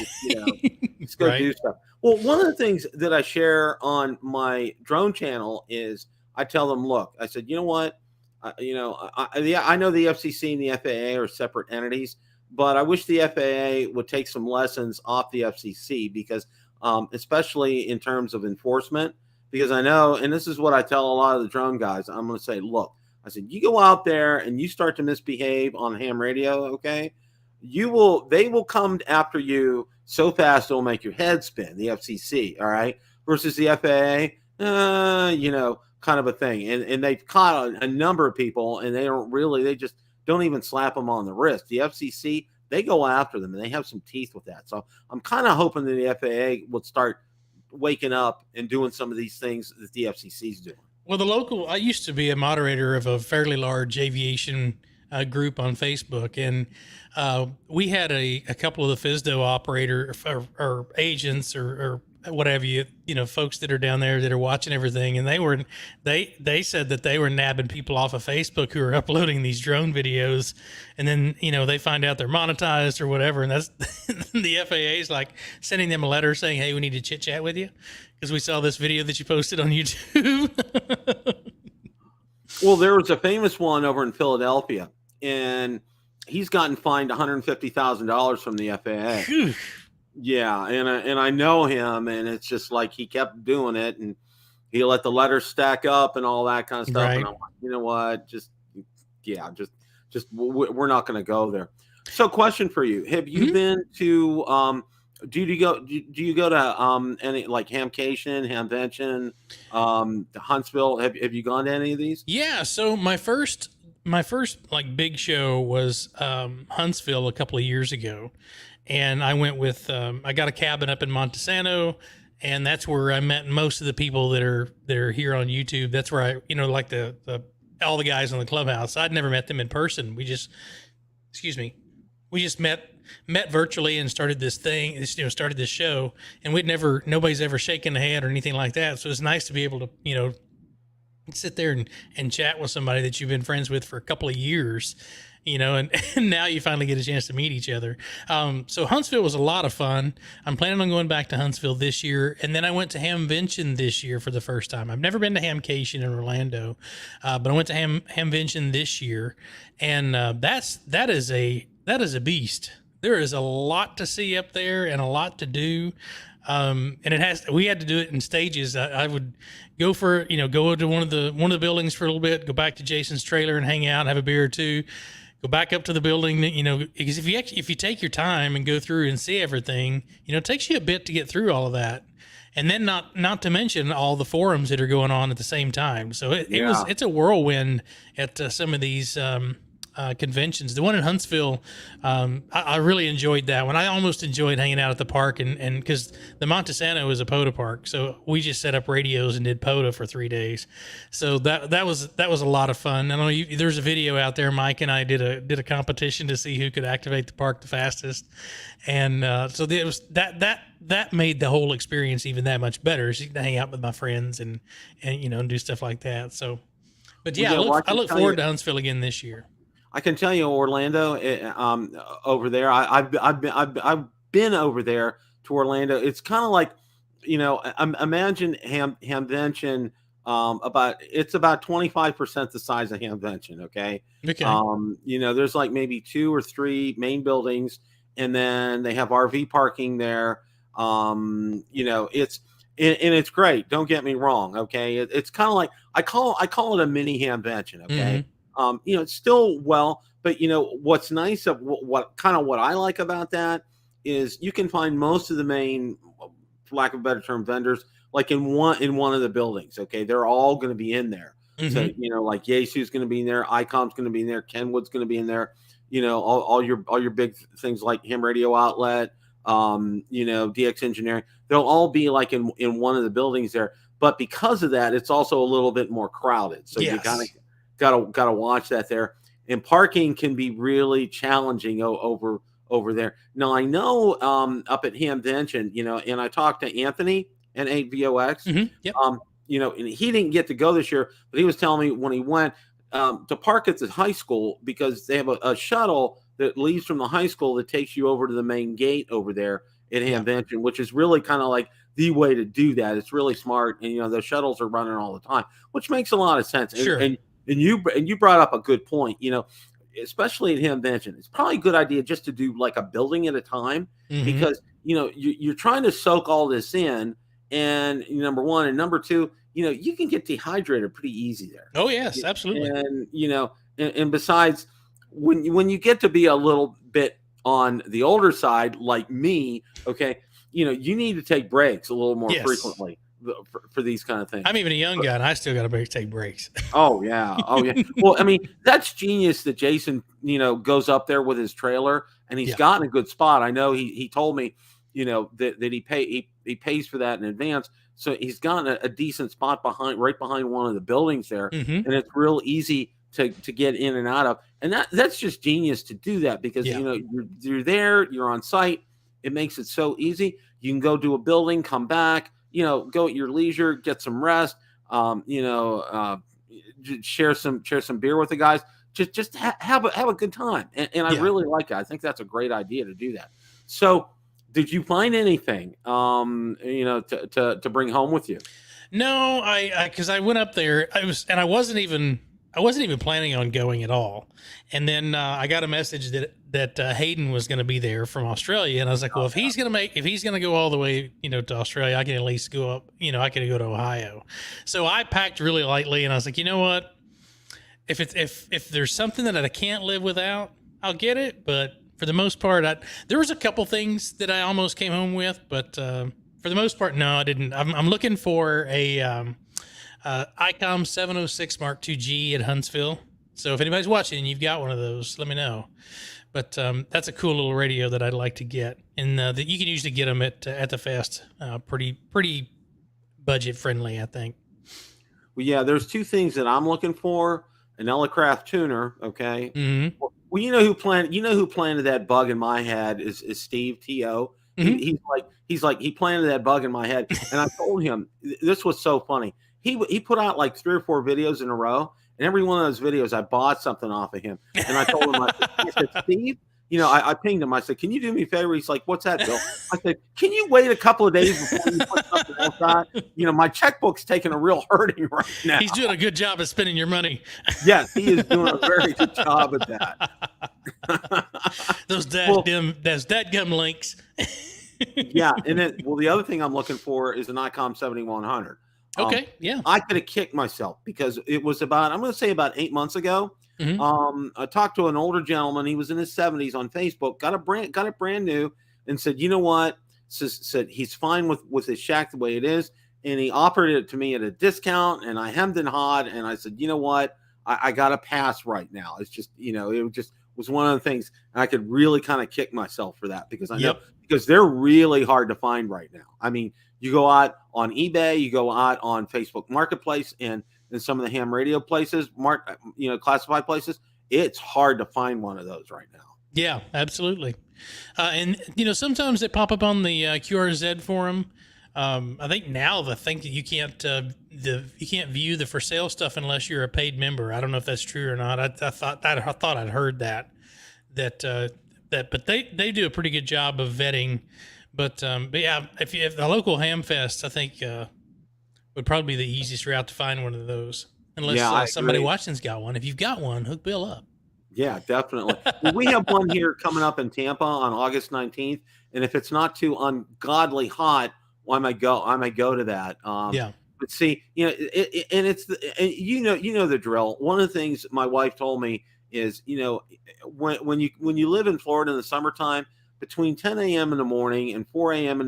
S1: just go
S2: Right.
S1: do stuff. Well, one of the things that I share on my drone channel is I tell them, look, I said, you know what, I know the FCC and the FAA are separate entities, but I wish the FAA would take some lessons off the FCC, because especially in terms of enforcement, because I know, and this is what I tell a lot of the drone guys, I'm going to say, look, I said, you go out there and you start to misbehave on ham radio, okay? They will come after you so fast it'll make your head spin, the FCC, all right? Versus the FAA, kind of a thing. And they've caught a number of people, and they don't really, they just don't even slap them on the wrist. The FCC, they go after them, and they have some teeth with that. So I'm kind of hoping that the FAA would start waking up and doing some of these things that the FCC is doing.
S2: Well, I used to be a moderator of a fairly large aviation group on Facebook, and we had a couple of the FSDO operator or agents or whatever folks that are down there that are watching everything, and they said that they were nabbing people off of Facebook who are uploading these drone videos, and then they find out they're monetized or whatever, and that's the FAA is like sending them a letter saying, hey, we need to chit chat with you because we saw this video that you posted on YouTube.
S1: Well, there was a famous one over in Philadelphia, and he's gotten fined $150,000 from the FAA. Yeah, and I know him, and it's just like he kept doing it, and he let the letters stack up and all that kind of stuff.
S2: Right.
S1: And I'm like, you know what? Just we're not going to go there. So, question for you: have you been to? Do you go to any like Hamcation, Hamvention, Huntsville? Have you gone to any of these?
S2: Yeah. So my first like big show was Huntsville a couple of years ago, and I went with I got a cabin up in Montesano, and that's where I met most of the people that are here on YouTube. That's where I like the all the guys in the clubhouse. I'd never met them in person. We just met virtually and started this thing, started this show, and nobody's ever shaken a hand or anything like that. So it's nice to be able to, sit there and chat with somebody that you've been friends with for a couple of years, and now you finally get a chance to meet each other. So Huntsville was a lot of fun. I'm planning on going back to Huntsville this year. And then I went to Hamvention this year for the first time. I've never been to Hamcation in Orlando, but I went to Hamvention this year. And that is a beast. There is a lot to see up there and a lot to do. And we had to do it in stages. I would go go to one of the buildings for a little bit, go back to Jason's trailer and hang out, have a beer or two, go back up to the building, because if you take your time and go through and see everything, it takes you a bit to get through all of that. And then not to mention all the forums that are going on at the same time. So it's a whirlwind at some of these conventions. The one in Huntsville, I really enjoyed that one. I almost enjoyed hanging out at the park, and because the Montesano is a POTA park, so we just set up radios and did POTA for 3 days. So that was a lot of fun. I know there's a video out there. Mike and I did a competition to see who could activate the park the fastest, and so it was that made the whole experience even that much better. So you can hang out with my friends and do stuff like that. So, but yeah, I look forward to Huntsville again this year.
S1: I can tell you, Orlando, over there. I've been over there to Orlando. It's kind of like, imagine Hamvention. It's about 25% the size of Hamvention. Okay. There's like maybe 2 or 3 main buildings, and then they have RV parking there. It's great. Don't get me wrong. Okay. It's kind of like I call it a mini Hamvention. Okay.
S2: Mm-hmm.
S1: It's still but what's nice of what I like about that is you can find most of the main, for lack of a better term, vendors like in one of the buildings. Okay, they're all going to be in there. Mm-hmm. So like Yaesu's going to be in there, ICOM's going to be in there, Kenwood's going to be in there. All your big things like Ham Radio Outlet, DX Engineering. They'll all be like in one of the buildings there. But because of that, it's also a little bit more crowded. So you gotta watch that there, and parking can be really challenging over there. Now I know up at Hamvention, and I talked to Anthony and AVOX.
S2: Mm-hmm. Yep.
S1: And he didn't get to go this year, but he was telling me when he went to park at the high school, because they have a shuttle that leaves from the high school that takes you over to the main gate over there at Hamvention, which is really kind of like the way to do that. It's really smart, and the shuttles are running all the time, which makes a lot of sense.
S2: Sure.
S1: And you brought up a good point, especially at Hamvention. It's probably a good idea just to do like a building at a time, mm-hmm. because, you're trying to soak all this in, and number one, and number two, you can get dehydrated pretty easy there.
S2: Oh yes, absolutely.
S1: And, and besides, when you get to be a little bit on the older side, like me, okay, you need to take breaks a little more frequently. for these kind of things.
S2: I'm even a young guy, and I still got to take breaks.
S1: Oh yeah, oh yeah. Well, I mean, that's genius that Jason, goes up there with his trailer, and he's gotten a good spot. I know he told me, that he pays for that in advance, so he's gotten a decent spot right behind one of the buildings there, and it's real easy to get in and out of. And that's just genius to do that, because you're there, you're on site. It makes it so easy. You can go to a building, come back, go at your leisure, get some rest, share some beer with the guys, just have a good time. And I really like it. I think that's a great idea to do that. So did you find anything, to bring home with you?
S2: No, because I went up there, I wasn't even planning on going at all. And then I got a message that Hayden was going to be there from Australia, and I was like, well, if he's going to go all the way, to Australia, I can at least go up, I can go to Ohio. So I packed really lightly, and I was like, you know what? If there's something that I can't live without, I'll get it. But for the most part, there was a couple things that I almost came home with, but for the most part, no, I didn't. I'm looking for a ICOM 706 Mark II-G at Huntsville. So if anybody's watching and you've got one of those, let me know. But that's a cool little radio that I'd like to get, and that you can usually get them at the fest, pretty budget friendly, I think.
S1: Well, yeah, there's two things that I'm looking for: an Elecraft tuner. Okay.
S2: Mm-hmm.
S1: Well, who planted that bug in my head is Steve T.O. Mm-hmm. He planted that bug in my head, and I told him this was so funny. He put out like 3 or 4 videos in a row, and every one of those videos I bought something off of him. And I told him, I said, Steve, I pinged him. I said, can you do me a favor? He's like, what's that, Bill? I said, can you wait a couple of days before you put something else out? My checkbook's taking a real hurting right now.
S2: He's doing a good job of spending your money.
S1: Yes, he is doing a very good job at that.
S2: Those dadgum links.
S1: Yeah, and then the other thing I'm looking for is an ICOM 7100.
S2: Okay, yeah.
S1: I could have kicked myself because it was about 8 months ago.
S2: Mm-hmm.
S1: I talked to an older gentleman. He was in his 70s on Facebook, got it brand new, and said, you know what? Said he's fine with his shack the way it is, and he offered it to me at a discount, and I hemmed and hawed, and I said, you know what? I got to pass right now. It's just, it just was one of the things, and I could really kind of kick myself for that, because I know because they're really hard to find right now. I mean, you go out on eBay, you go out on Facebook Marketplace, and some of the ham radio places, classified places, it's hard to find one of those right now.
S2: Yeah, absolutely. And sometimes they pop up on the QRZ forum. I think now the thing that you can't view the for sale stuff unless you're a paid member. I don't know if that's true or not. I thought I'd heard that, but they do a pretty good job of vetting. But yeah, if the local ham fest, I think would probably be the easiest route to find one of those, unless somebody watching's got one. If you've got one, hook Bill up. Yeah, definitely.
S1: Well, we have one here coming up in Tampa on August 19th, and if it's not too ungodly hot, I might go to that.
S2: Yeah.
S1: But see, it's the drill. One of the things my wife told me is, when you live in Florida in the summertime, between 10 a.m. in the morning and 4 p.m.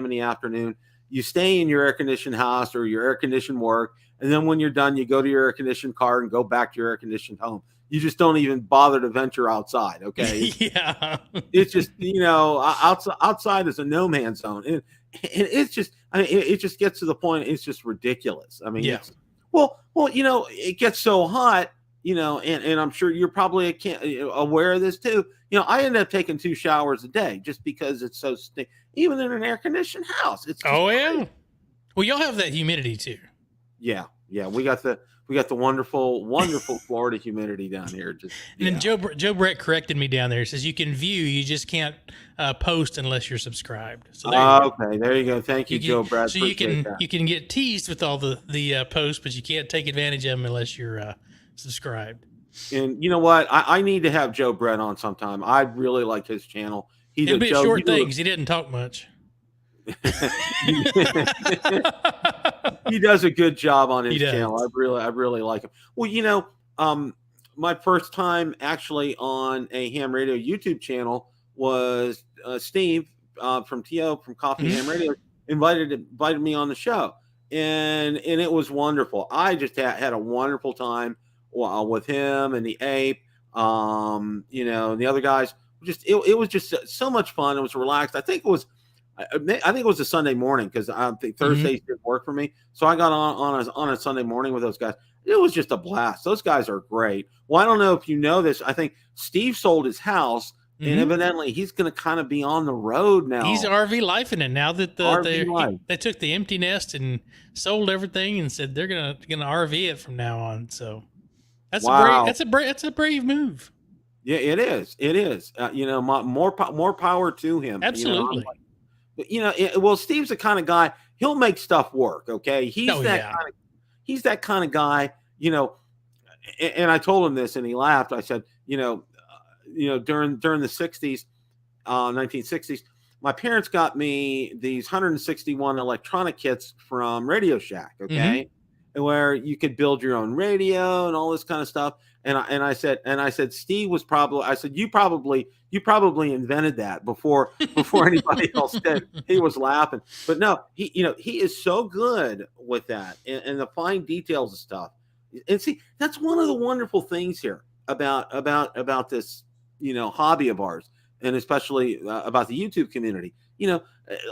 S1: in the afternoon, you stay in your air-conditioned house or your air-conditioned work, and then when you're done, you go to your air-conditioned car and go back to your air-conditioned home. You just don't even bother to venture outside, okay?
S2: Yeah.
S1: It's just, outside is a no man's zone. And it's just, it just gets to the point, it's just ridiculous. I mean,
S2: yeah.
S1: It gets so hot, and I'm sure you're probably aware of this too. I end up taking 2 showers a day just because it's so even in an air-conditioned house. It's
S2: yeah. Well, y'all have that humidity too.
S1: Yeah. We got the wonderful Florida humidity down here.
S2: And then Joe Brett corrected me down there. He says you can view, you just can't post unless you're subscribed. So
S1: there you go. Thank you, Joe Brett.
S2: So you can get teased with all the posts, but you can't take advantage of them unless you're subscribed.
S1: And you know what? I need to have Joe Brett on sometime. I really like his channel.
S2: It'll be short things. He didn't talk much.
S1: He does a good job on his channel. I really like him. Well, my first time actually on a ham radio YouTube channel was Steve from TO from Coffee Ham Radio, invited me on the show, and it was wonderful. I just had a wonderful time with him and the ape, and the other guys. Just it was just so much fun. It was relaxed. I think it was a Sunday morning because I think Thursdays didn't work for me, so I got on a Sunday morning with those guys. It was just a blast. Those guys are great. Well, I don't know if you know this. I think Steve sold his house, and evidently he's going to kind of be on the road now.
S2: He's RV lifing it now that they took the empty nest and sold everything and said they're gonna RV it from now on. So that's a brave move.
S1: Yeah, it is. It is. More power to him.
S2: Absolutely.
S1: Well, Steve's the kind of guy, he'll make stuff work. Okay. He's that kind of guy, and I told him this and he laughed. I said, during the 60s, 1960s, my parents got me these 161 electronic kits from Radio Shack. Okay. And where you could build your own radio and all this kind of stuff. And I said, Steve was probably, I said, you probably invented that before anybody else did. He was laughing, but no, he is so good with that and the fine details of stuff. And see, that's one of the wonderful things here about this, hobby of ours, and especially about the YouTube community. A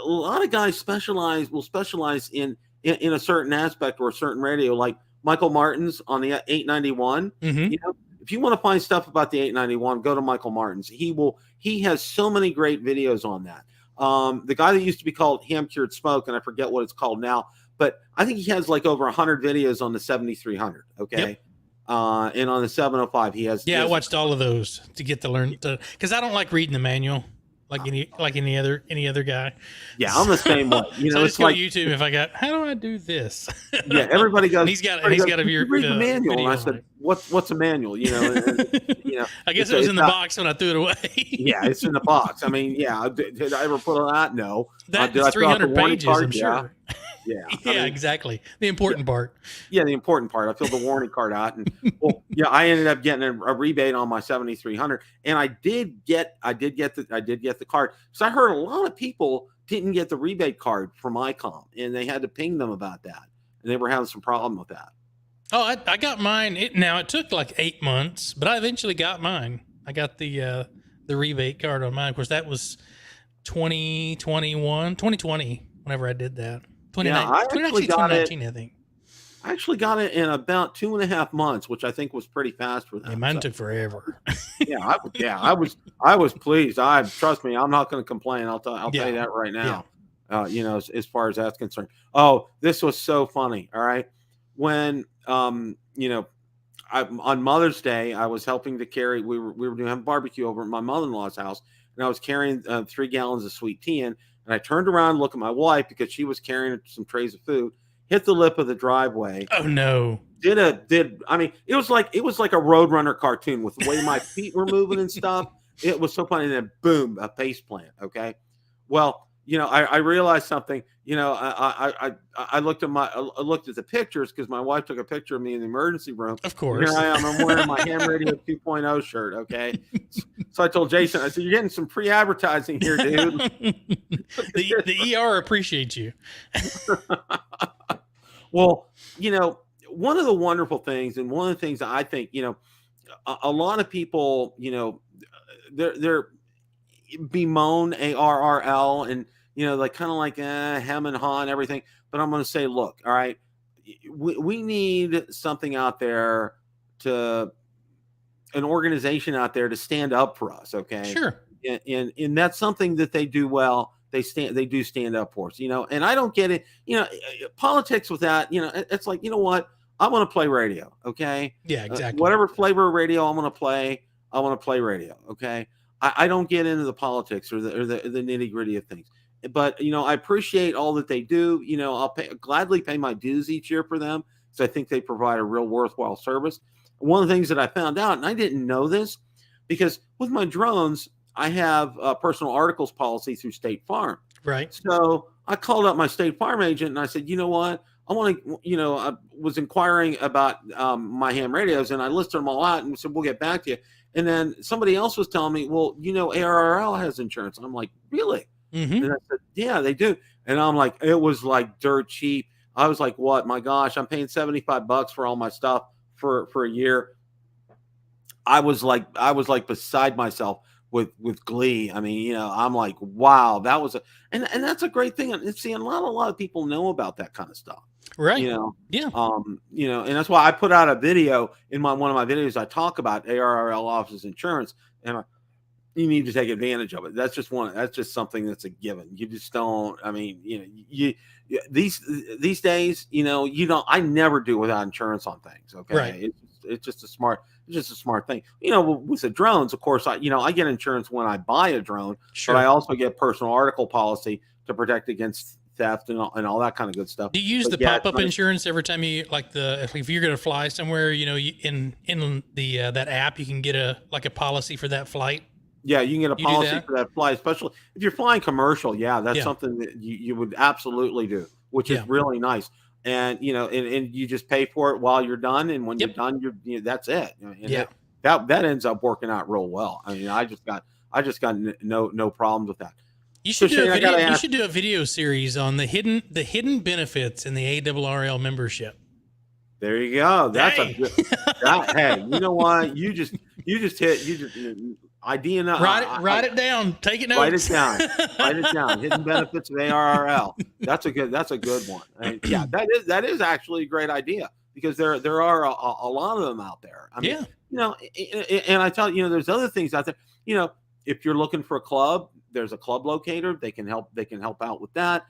S1: lot of guys will specialize in a certain aspect or a certain radio, like Michael Martin's on the 891. If you want to find stuff about the 891, go to Michael Martin's. He has so many great videos on that. The guy that used to be called Ham Cured Smoke, and I forget what it's called now, but I think he has like over 100 videos on the 7300. Okay. Yep. And on the 705, he has.
S2: Yeah, I watched all of those to get to learn because I don't like reading the manual. Like any other guy.
S1: Yeah, I'm the same way.
S2: So it's like YouTube. If I got, how do I do this?
S1: Yeah, everybody goes.
S2: He's got to be
S1: read the manual. And I said, "What's a manual?"
S2: I guess it was in the box when I threw it away.
S1: Yeah, it's in the box. I mean, yeah. Did I ever put on that? No.
S2: That's 300 pages. I'm sure.
S1: Yeah.
S2: Exactly. The important part.
S1: Yeah, the important part. I filled the warranty card out, and I ended up getting a rebate on my 7300, and I did get the card. So I heard a lot of people didn't get the rebate card from ICOM, and they had to ping them about that, and they were having some problem with that.
S2: Oh, I got mine. It took like 8 months, but I eventually got mine. I got the rebate card on mine. Of course, that was 2020, whenever I did that. 2019, I think.
S1: I actually got it in about 2.5 months, which I think was pretty fast for them.
S2: Yeah, mine took forever.
S1: I was pleased. Trust me, I'm not going to complain. I'll tell you that right now. Yeah. As far as that's concerned. Oh, this was so funny. All right, when on Mother's Day, I was helping to carry. We were doing a barbecue over at my mother-in-law's house, and I was carrying 3 gallons of sweet tea in. And I turned around and looked at my wife because she was carrying some trays of food, hit the lip of the driveway.
S2: Oh no.
S1: It was like a Roadrunner cartoon with the way my feet were moving and stuff. It was so funny. And then boom, a face plant. Okay. Well, I realized something, I looked at the pictures because my wife took a picture of me in the emergency room.
S2: Of course.
S1: Here I am. I'm wearing my Ham Radio 2.0 shirt. Okay. So I told Jason, I said, you're getting some free advertising here, dude.
S2: the ER appreciates you.
S1: Well, one of the wonderful things, and one of the things that I think, a lot of people, they're bemoan ARRL and, like kind of like hem and haw and everything. But I'm going to say, look, all right, we need something out there an organization out there to stand up for us. Okay.
S2: Sure.
S1: And that's something that they do well. They do stand up for us, and I don't get it. Politics with that, it's like, what? I want to play radio. Okay.
S2: Yeah, exactly.
S1: Whatever flavor of radio I want to play radio. Okay. I don't get into the politics or the nitty gritty of things, but I appreciate all that they do. I'll gladly pay my dues each year for them because I think they provide a real worthwhile service. One of the things that I found out, and I didn't know this, because with my drones, I have a personal articles policy through State Farm.
S2: Right.
S1: So I called up my State Farm agent and I said, you know what? I want to, I was inquiring about my ham radios, and I listed them all out and said, we'll get back to you. And then somebody else was telling me, well, ARRL has insurance. I'm like, really?
S2: Mm-hmm.
S1: And I said, yeah, they do. And I'm like, it was like dirt cheap. I was like, what? My gosh, I'm paying $75 for all my stuff for a year. I was like beside myself with glee. I mean, I'm like, wow, that was and that's a great thing. And see, a lot of people know about that kind of stuff.
S2: Right.
S1: You know,
S2: Yeah.
S1: and that's why I put out a video in one of my videos. I talk about ARRL office insurance, and you need to take advantage of it. That's just something that's a given. You just don't. I mean, these days, I never do without insurance on things. Okay,
S2: Right.
S1: it's just a smart thing. With the drones, of course, I get insurance when I buy a drone, but I
S2: Sure.
S1: also get personal article policy to protect against theft and all that kind of good stuff.
S2: Do you use
S1: But
S2: the
S1: yeah,
S2: pop-up insurance every time you if you're going to fly somewhere, in the that app, you can get a policy for that flight?
S1: yeah, you can get a
S2: You do
S1: policy
S2: that?
S1: for that flight, especially if you're flying commercial. Yeah, that's
S2: Yeah.
S1: something that you would absolutely do, which is
S2: Yeah.
S1: really nice. And and you just pay for it while you're done, and when
S2: Yep.
S1: you're done, that's it. And
S2: Yeah.
S1: that ends up working out real well. I mean, I just got no problems with that.
S2: You
S1: So
S2: should do a
S1: Shane, I
S2: video.
S1: gotta
S2: You
S1: ask.
S2: should do a video series on the hidden benefits in the ARRL membership.
S1: There you go. That's
S2: Hey.
S1: a good. Hey, you know what? You just idea.
S2: Write it down. Take it notes.
S1: Write it down. Write it down. Hidden benefits of ARRL. That's a good one. Yeah, that is actually a great idea, because there are a lot of them out there. I mean, and I tell you, there's other things out there. If you're looking for a club, there's a club locator. They can help out with that.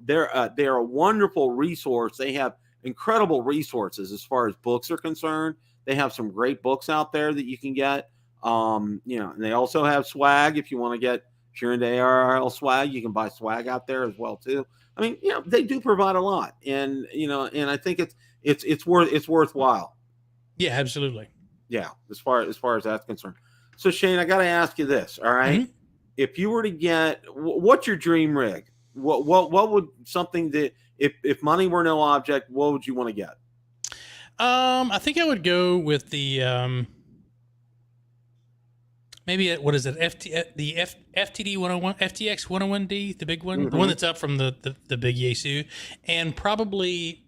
S1: They're a wonderful resource. They have incredible resources as far as books are concerned. They have some great books out there that you can get. And they also have swag. If you're into ARRL swag, you can buy swag out there as well too. I mean, they do provide a lot, and I think it's worthwhile.
S2: Yeah, absolutely.
S1: Yeah, as far as that's concerned. So Shane, I got to ask you this. All right,
S2: Mm-hmm.
S1: If you were to get, what's your dream rig? What would something that, if money were no object, what would you want to get?
S2: I think I would go with the maybe what is it? FTD 101, FTX 101D, the big one, the one that's up from the big Yaesu, and probably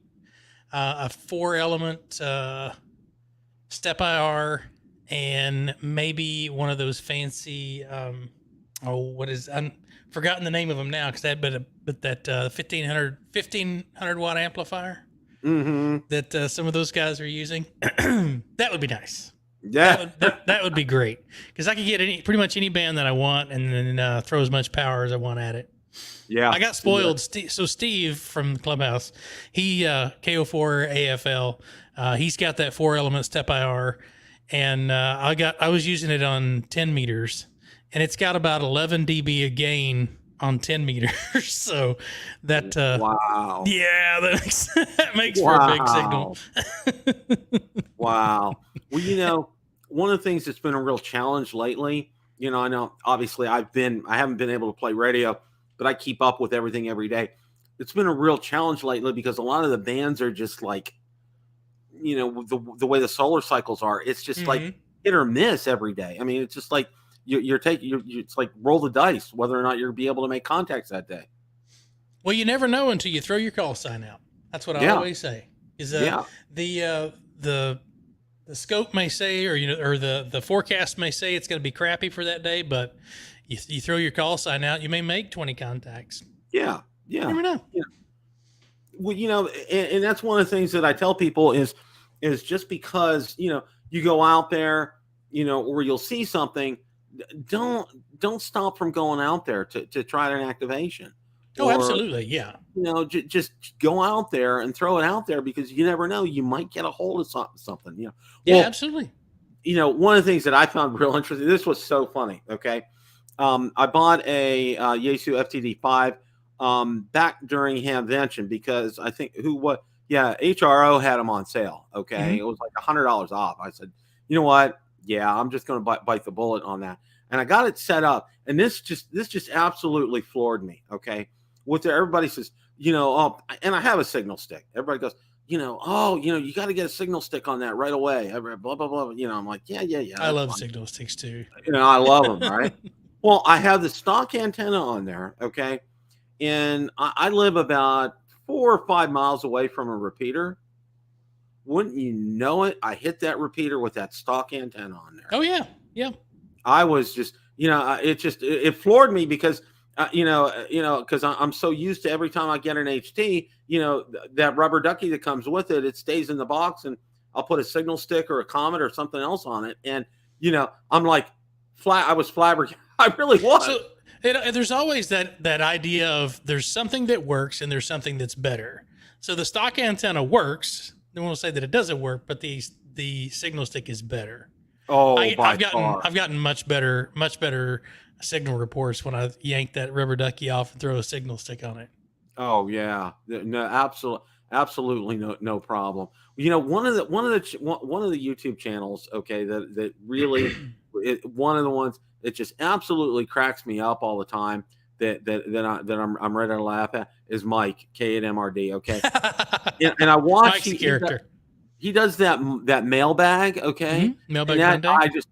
S2: a 4-element step IR, and maybe one of those fancy I'm forgotten the name of them now, because that but that 1500 watt amplifier that some of those guys are using. That would be nice.
S1: Yeah,
S2: that would be great, because I could get pretty much any band that I want, and then throw as much power as I want at it.
S1: Yeah,
S2: I got spoiled. So Steve from the Clubhouse, he KO4 AFL, he's got that 4-element step IR, and I was using it on 10 meters, and it's got about 11 dB of gain on 10 meters. So that
S1: wow,
S2: yeah, that makes for a big signal.
S1: Wow. Well, one of the things that's been a real challenge lately, I know obviously I haven't been able to play radio, but I keep up with everything every day. It's been a real challenge lately, because a lot of the bands are just like, the way the solar cycles are, it's just like hit or miss every day. I mean, it's just like it's like roll the dice whether or not you're be able to make contacts that day.
S2: Well, you never know until you throw your call sign out. That's what I always say. Is the scope may say, or the forecast may say it's going to be crappy for that day, but you throw your call sign out, you may make 20 contacts.
S1: Yeah.
S2: You never know.
S1: Yeah. Well, and that's one of the things that I tell people is just because you go out there, or you'll see something, don't stop from going out there to try an activation.
S2: Oh, absolutely. Yeah.
S1: Just go out there and throw it out there, because you never know, you might get a hold of something.
S2: Yeah,
S1: well,
S2: absolutely.
S1: One of the things that I found real interesting, this was so funny. Okay. I bought a Yaesu FTD5 back during Hamvention, because I think HRO had them on sale. Okay. It was like $100 off. I said, you know what? Yeah, I'm just going to bite the bullet on that. And I got it set up, and this just absolutely floored me. Okay. Everybody says, and I have a signal stick. Everybody goes, you got to get a signal stick on that right away. Blah, blah, blah. I'm like, yeah.
S2: I love signal sticks too.
S1: I love them. Right. Well, I have the stock antenna on there, okay, and I live about 4 or 5 miles away from a repeater. Wouldn't you know it? I hit that repeater with that stock antenna on there.
S2: Oh yeah, yeah.
S1: I was just, it floored me because, because I'm so used to every time I get an HT, that rubber ducky that comes with it, it stays in the box, and I'll put a signal stick or a comet or something else on it, and I'm like I was flabbergasted. I really was.
S2: So there's always that idea of there's something that works and there's something that's better. So the stock antenna works. They won't say that it doesn't work, but the signal stick is better.
S1: Oh,
S2: I've gotten much better signal reports when I yank that rubber ducky off and throw a signal stick on it.
S1: Oh yeah, no, absolutely no problem. One of the YouTube channels, okay, that really, one of the ones that just absolutely cracks me up all the time, I'm ready to laugh at, is Mike K8MRD. Okay, and I watch
S2: Mike's character.
S1: He does that mailbag, okay,
S2: Mailbag
S1: and
S2: Monday.
S1: I just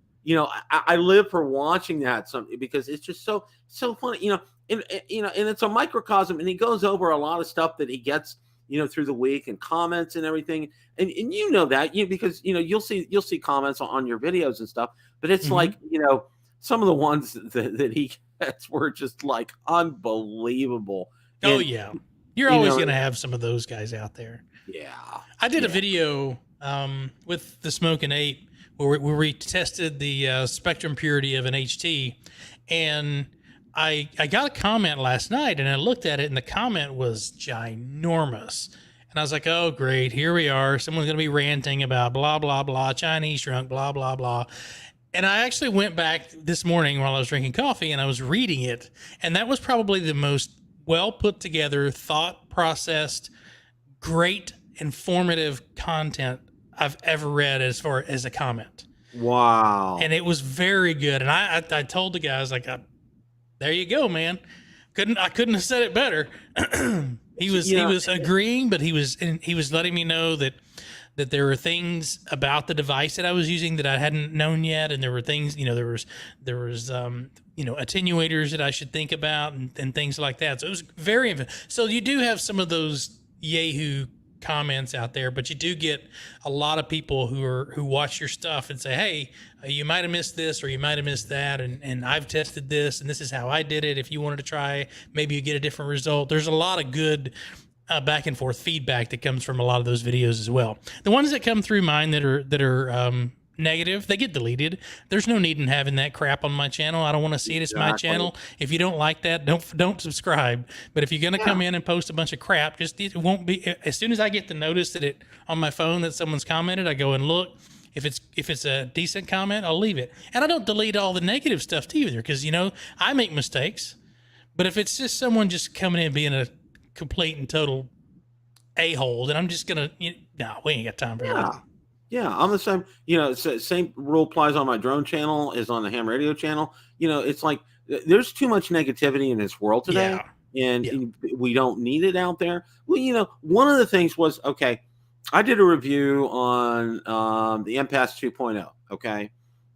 S1: I live for watching that because it's just so funny, and it's a microcosm, and he goes over a lot of stuff that he gets through the week and comments and everything, and that because you'll see comments on your videos and stuff, but it's like some of the ones that he gets were just like unbelievable.
S2: Oh yeah, you're always going to have some of those guys out there.
S1: Yeah,
S2: I did a video with the Smoking Ape where we tested the spectrum purity of an HT, and I got a comment last night, and I looked at it, and the comment was ginormous. And I was like, oh, great, here we are. Someone's going to be ranting about blah, blah, blah, Chinese shrunk, blah, blah, blah. And I actually went back this morning while I was drinking coffee, and I was reading it, and that was probably the most well put together, thought processed, great, informative content I've ever read as far as a comment.
S1: Wow.
S2: And it was very good. And I told the guys, like, there you go, man. I couldn't have said it better. He was agreeing, but he was letting me know that there were things about the device that I was using that I hadn't known yet, and there were things, there was attenuators that I should think about and things like that. So it was very. So you do have some of those Yahoo comments out there, but you do get a lot of people who watch your stuff and say, hey, you might have missed this or you might have missed that, and I've tested this and this is how I did it. If you wanted to try, maybe you get a different result. There's a lot of good back and forth feedback that comes from a lot of those videos as well. The ones that come through mine that are negative, they get deleted. There's no need in having that crap on my channel. I don't want to see it. It's my channel. If you don't like that, don't subscribe. But if you're going to come in and post a bunch of crap, it won't be. As soon as I get the notice that it on my phone that someone's commented, I go and look. If it's a decent comment, I'll leave it. And I don't delete all the negative stuff either, because I make mistakes. But if it's just someone just coming in being a complete and total a-hole, then I'm just gonna no, we ain't got time for that.
S1: Yeah, I'm the same. Same rule applies on my drone channel as on the ham radio channel. It's like there's too much negativity in this world today, and we don't need it out there. Well, one of the things was, okay, I did a review on the MPass 2.0, okay,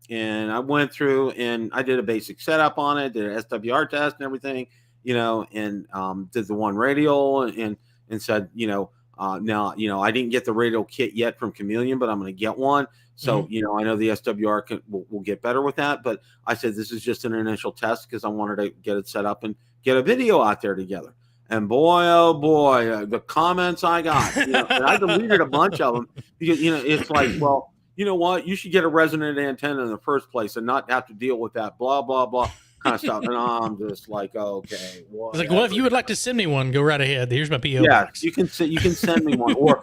S1: and I went through and I did a basic setup on it, did an SWR test and everything, and did the one radial and said, now, I didn't get the radial kit yet from Chameleon, but I'm going to get one. So, I know the SWR will get better with that. But I said, this is just an initial test because I wanted to get it set up and get a video out there together. And boy, oh boy, the comments I got, and I deleted a bunch of them because, it's like, well, you know what? You should get a resonant antenna in the first place and not have to deal with that blah, blah, blah kind of stuff. And I'm just like, okay.
S2: It's like, well, if you would like to send me one, go right ahead. Here's my PO box.
S1: You can send me one. Or,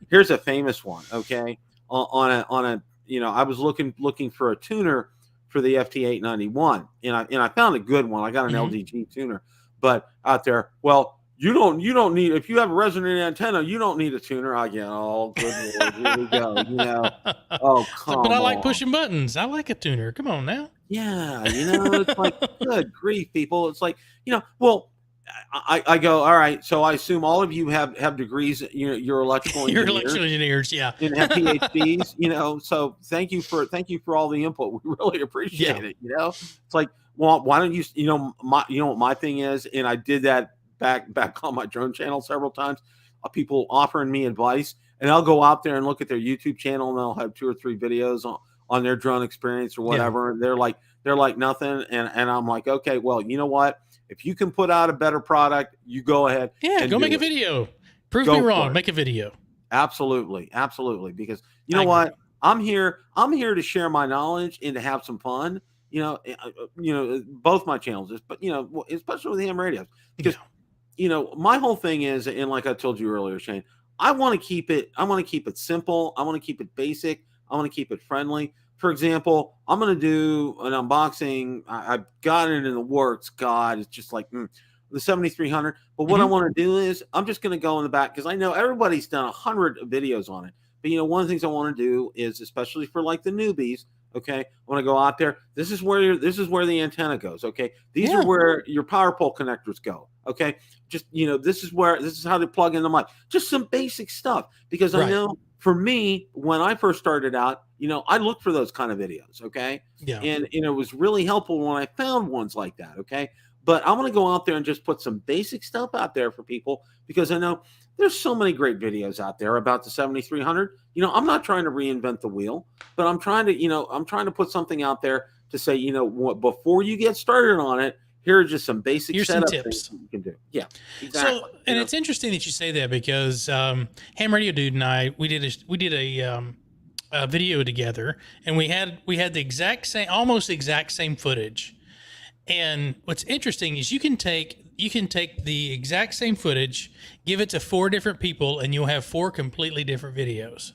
S1: here's a famous one. Okay. On a, I was looking for a tuner for the FT891 and I found a good one. I got an LDG tuner, but out there, well, you don't need, if you have a resonant antenna, you don't need a tuner. I get, oh, good Lord, here we go. Oh, come on.
S2: But I like pushing buttons. I like a tuner. Come on now.
S1: Yeah, it's like, good grief, people. It's like, well, I go, all right. So I assume all of you have degrees. You're electrical
S2: You're
S1: engineers
S2: electrical engineers, yeah.
S1: and have PhDs. So thank you for all the input. We really appreciate
S2: Yeah.
S1: it. It's like, well, why don't you? What my thing is, and I did that back on my drone channel several times. People offering me advice, and I'll go out there and look at their YouTube channel, and they'll have 2 or 3 videos on their drone experience or whatever. And they're like nothing, and I'm like, okay, well, you know what? If you can put out a better product, you go ahead.
S2: Yeah, go make a video. Prove me wrong. Make a video.
S1: Absolutely, because you know what? I'm here to share my knowledge and to have some fun. Both my channels, but especially with the ham radios, because my whole thing is, and like I told you earlier, Shane, I want to keep it simple. I want to keep it basic. I want to keep it friendly. For example, I'm going to do an unboxing. I've got it in the works. God, it's just like the 7300. But what I want to do is I'm just going to go in the back, because I know everybody's done 100 videos on it. But one of the things I want to do is, especially for like the newbies, okay, I want to go out there. This is where the antenna goes. Okay, these are where your power pole connectors go. Okay, just this is how to plug in the mic. Just some basic stuff, because I know for me, when I first started out, I looked for those kind of videos. Okay, and it was really helpful when I found ones like that. Okay, but I want to go out there and just put some basic stuff out there for people, because I know there's so many great videos out there about the 7300. I'm not trying to reinvent the wheel, but I'm trying to put something out there to say, before you get started on it, here are just some basic setup tips you can do. Yeah, exactly.
S2: So, and it's interesting that you say that, because Ham Radio Dude and I, we did a video together, and we had the almost exact same footage. And what's interesting is you can take the exact same footage, give it to 4 different people, and you'll have 4 completely different videos.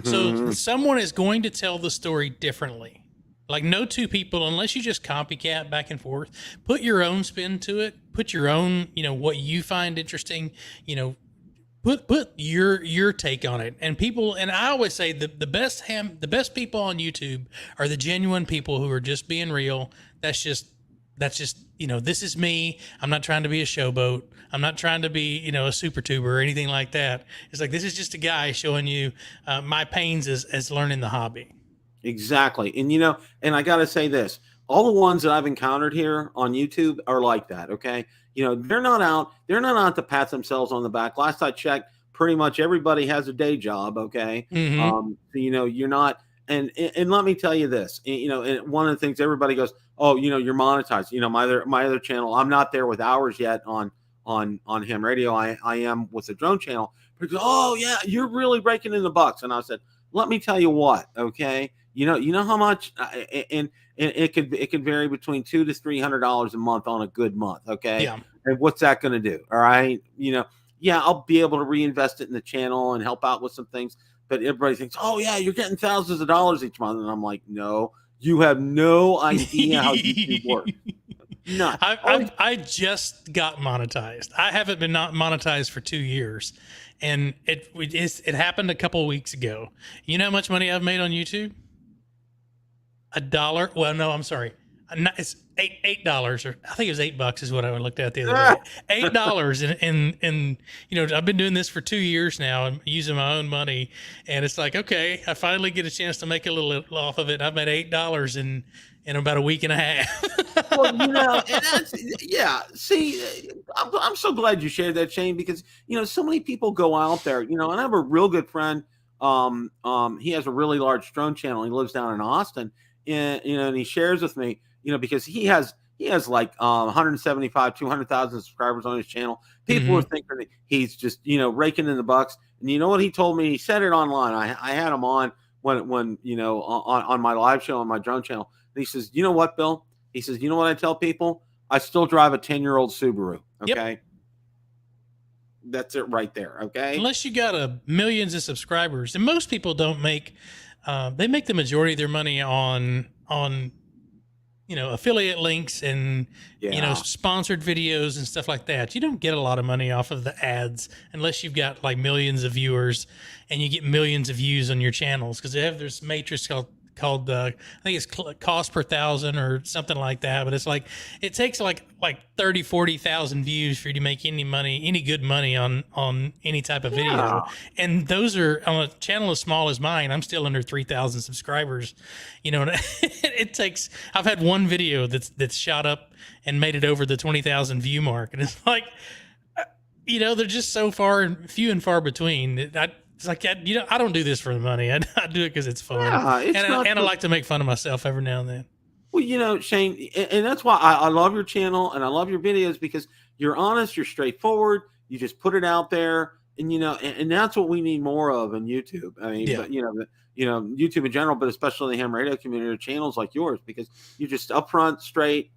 S2: So someone is going to tell the story differently. Like, no 2 people, unless you just copycat back and forth, put your own spin to it, put your own, what you find interesting, put your take on it. And I always say the best people on YouTube are the genuine people who are just being real. That's just, this is me. I'm not trying to be a showboat. I'm not trying to be, a super tuber or anything like that. It's like, this is just a guy showing you my pains as learning the hobby.
S1: Exactly. And, and I got to say this, all the ones that I've encountered here on YouTube are like that. Okay. They're not out to pat themselves on the back. Last I checked, pretty much everybody has a day job. Okay. So, you're not, and let me tell you this, and one of the things everybody goes, oh, you're monetized. My other channel, I'm not there with hours yet on ham radio. I am with the drone channel. Because, oh yeah, you're really breaking in the bucks. And I said, let me tell you what, okay, you know how much, and it could vary between $200 to $300 a month on a good month. Okay.
S2: Yeah.
S1: And what's that going to do? All right. I'll be able to reinvest it in the channel and help out with some things. But everybody thinks, oh yeah, you're getting thousands of dollars each month. And I'm like, no, you have no idea how YouTube works. No,
S2: I just got monetized. I haven't been not monetized for 2 years, and it happened a couple of weeks ago. You know how much money I've made on YouTube? $1. Well, no, I'm sorry. It's $8, or I think it was $8 is what I looked at the other day. $8, and I've been doing this for 2 years now and using my own money, and it's like, okay, I finally get a chance to make a little off of it. I've made $8 in about a week and a half.
S1: Well, and that's, yeah. See, I'm so glad you shared that, Shane, because so many people go out there, and I have a real good friend. He has a really large drone channel. He lives down in Austin, and and he shares with me, because he has like 175, 200,000 subscribers on his channel. People are thinking that he's just raking in the bucks. And you know what he told me? He said it online. I had him on when on my live show on my drone channel. And he says, you know what, Bill? He says, you know what I tell people? I still drive a 10-year-old Subaru. Okay. Yep. That's it right there. Okay.
S2: Unless you got millions of subscribers, and most people don't make, they make the majority of their money on affiliate links and, sponsored videos and stuff like that. You don't get a lot of money off of the ads unless you've got like millions of viewers and you get millions of views on your channels, because they have this matrix called called I think it's cost per thousand or something like that. But it's like it takes like 30,000-40,000 views for you to make any good money on any type of video. And those are on a channel as small as mine. I'm still under 3,000 subscribers. You know, it takes. I've had one video that's shot up and made it over the 20,000 view mark, and it's like, you know, they're just so few and far between. It's like, I don't do this for the money. I do it because it's fun.
S1: Yeah,
S2: and I like to make fun of myself every now and then.
S1: Well, you know, Shane, and that's why I love your channel and I love your videos, because you're honest, you're straightforward, you just put it out there, and you know, and that's what we need more of in YouTube. I mean, but, you know, YouTube in general, but especially the ham radio community, channels like yours, because you're just upfront, straight,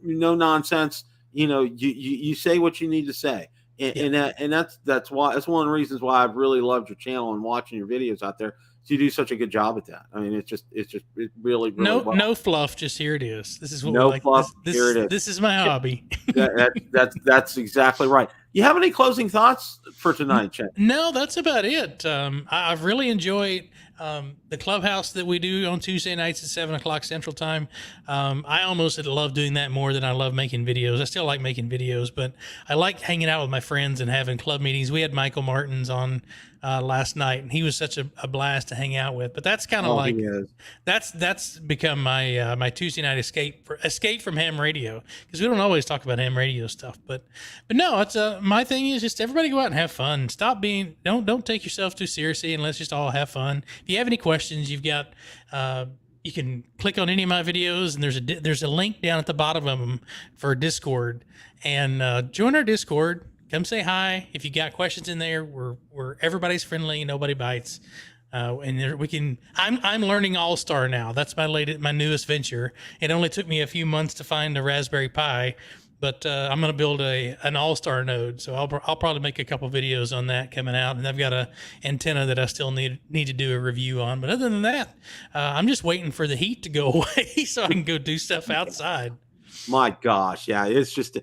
S1: no nonsense. You know, you say what you need to say. And that's why, that's one of the reasons why I've really loved your channel and watching your videos out there. So you do such a good job at that. I mean, it's really
S2: no fluff. Just here it is. This is what
S1: no
S2: we like.
S1: Fluff. Here it is.
S2: This is my hobby.
S1: That's exactly right. You have any closing thoughts for tonight, Chet?
S2: No, that's about it. I've really enjoyed the clubhouse that we do on Tuesday nights at 7:00 Central Time. I almost love doing that more than I love making videos. I still like making videos, but I like hanging out with my friends and having club meetings. We had Michael Martins on last night, and he was such a blast to hang out with. But that's kind of that's become my my Tuesday night escape from ham radio, because we don't always talk about ham radio stuff. But no, it's my thing is just everybody go out and have fun. Stop being don't take yourself too seriously, and let's just all have fun. If you have any questions, you've got you can click on any of my videos, and there's a link down at the bottom of them for Discord, and join our Discord. Come say hi. If you got questions in there, we're everybody's friendly. Nobody bites. And there we can. I'm learning All-Star now. That's my newest venture. It only took me a few months to find a Raspberry Pi, but I'm going to build an All-Star node. So I'll probably make a couple videos on that coming out. And I've got a antenna that I still need to do a review on. But other than that, I'm just waiting for the heat to go away so I can go do stuff outside.
S1: My gosh, yeah, it's just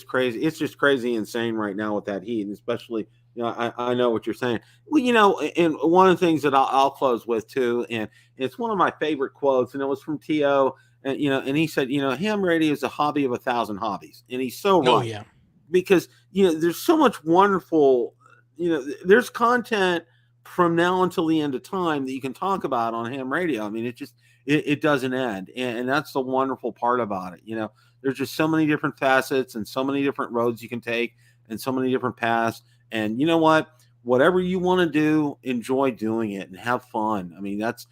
S1: crazy. It's just crazy insane right now with that heat, and especially, you know, I know what you're saying. Well, you know, and one of the things that I'll close with too, and it's one of my favorite quotes, and it was from T.O., and you know, and he said, you know, ham radio is a hobby of 1,000 hobbies, and he's so right.
S2: Oh yeah,
S1: because you know, there's so much wonderful, you know, there's content from now until the end of time that you can talk about on ham radio. I mean, it doesn't end. And that's the wonderful part about it. You know, there's just so many different facets and so many different roads you can take and so many different paths. And you know what, whatever you want to do, enjoy doing it and have fun. I mean, that's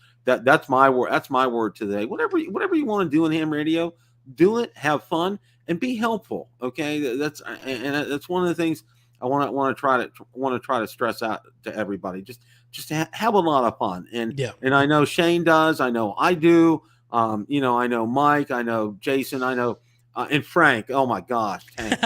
S1: my word. That's my word today. Whatever you want to do in ham radio, do it, have fun, and be helpful. Okay. That's one of the things I want to try to stress out to everybody. Just have a lot of fun. And I know Shane does. I know I do. You know, I know Mike. I know Jason. I know and Frank. Oh my gosh, Tank.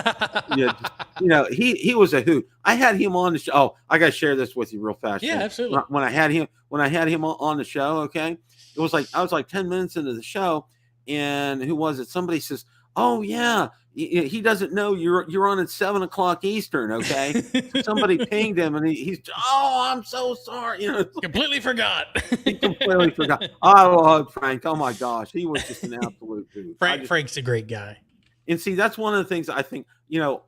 S1: you know, he was a hoot. I had him on the show. Oh, I got to share this with you real fast.
S2: Yeah,
S1: Shane.
S2: absolutely.
S1: When I had him on the show, okay, it was like I was like 10 minutes into the show, and who was it? Somebody says, "Oh yeah." He doesn't know you're on at 7:00 Eastern. Okay, somebody pinged him, and he's I'm so sorry. You know,
S2: completely forgot.
S1: He completely forgot. I love Frank. Oh my gosh, he was just an absolute dude.
S2: Frank's a great guy.
S1: And see, that's one of the things I think. You know,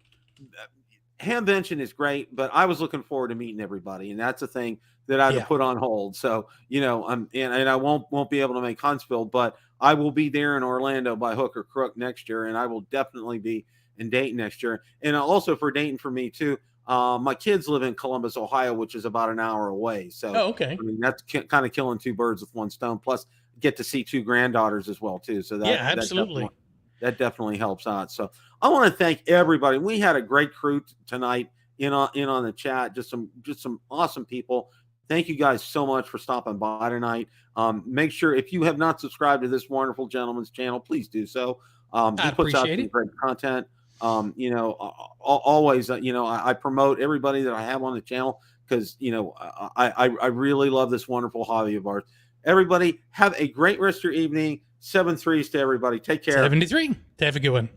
S1: Hamvention is great, but I was looking forward to meeting everybody, and that's a thing that I had to put on hold. So you know, and I won't be able to make Huntsville, but I will be there in Orlando by hook or crook next year, and I will definitely be in Dayton next year. And also for Dayton for me too. My kids live in Columbus, Ohio, which is about an hour away. So
S2: okay.
S1: I mean, that's kind of killing two birds with one stone. Plus, get to see two granddaughters as well too. So that
S2: absolutely.
S1: That definitely helps out. So I want to thank everybody. We had a great crew tonight in on the chat. Just some awesome people. Thank you guys so much for stopping by tonight. Make sure if you have not subscribed to this wonderful gentleman's channel, please do so. He puts out some great content. You know, always, you know, I promote everybody that I have on the channel because, you know, I really love this wonderful hobby of ours. Everybody have a great rest of your evening. 7-3s to everybody. Take care.
S2: 73. Have a good one.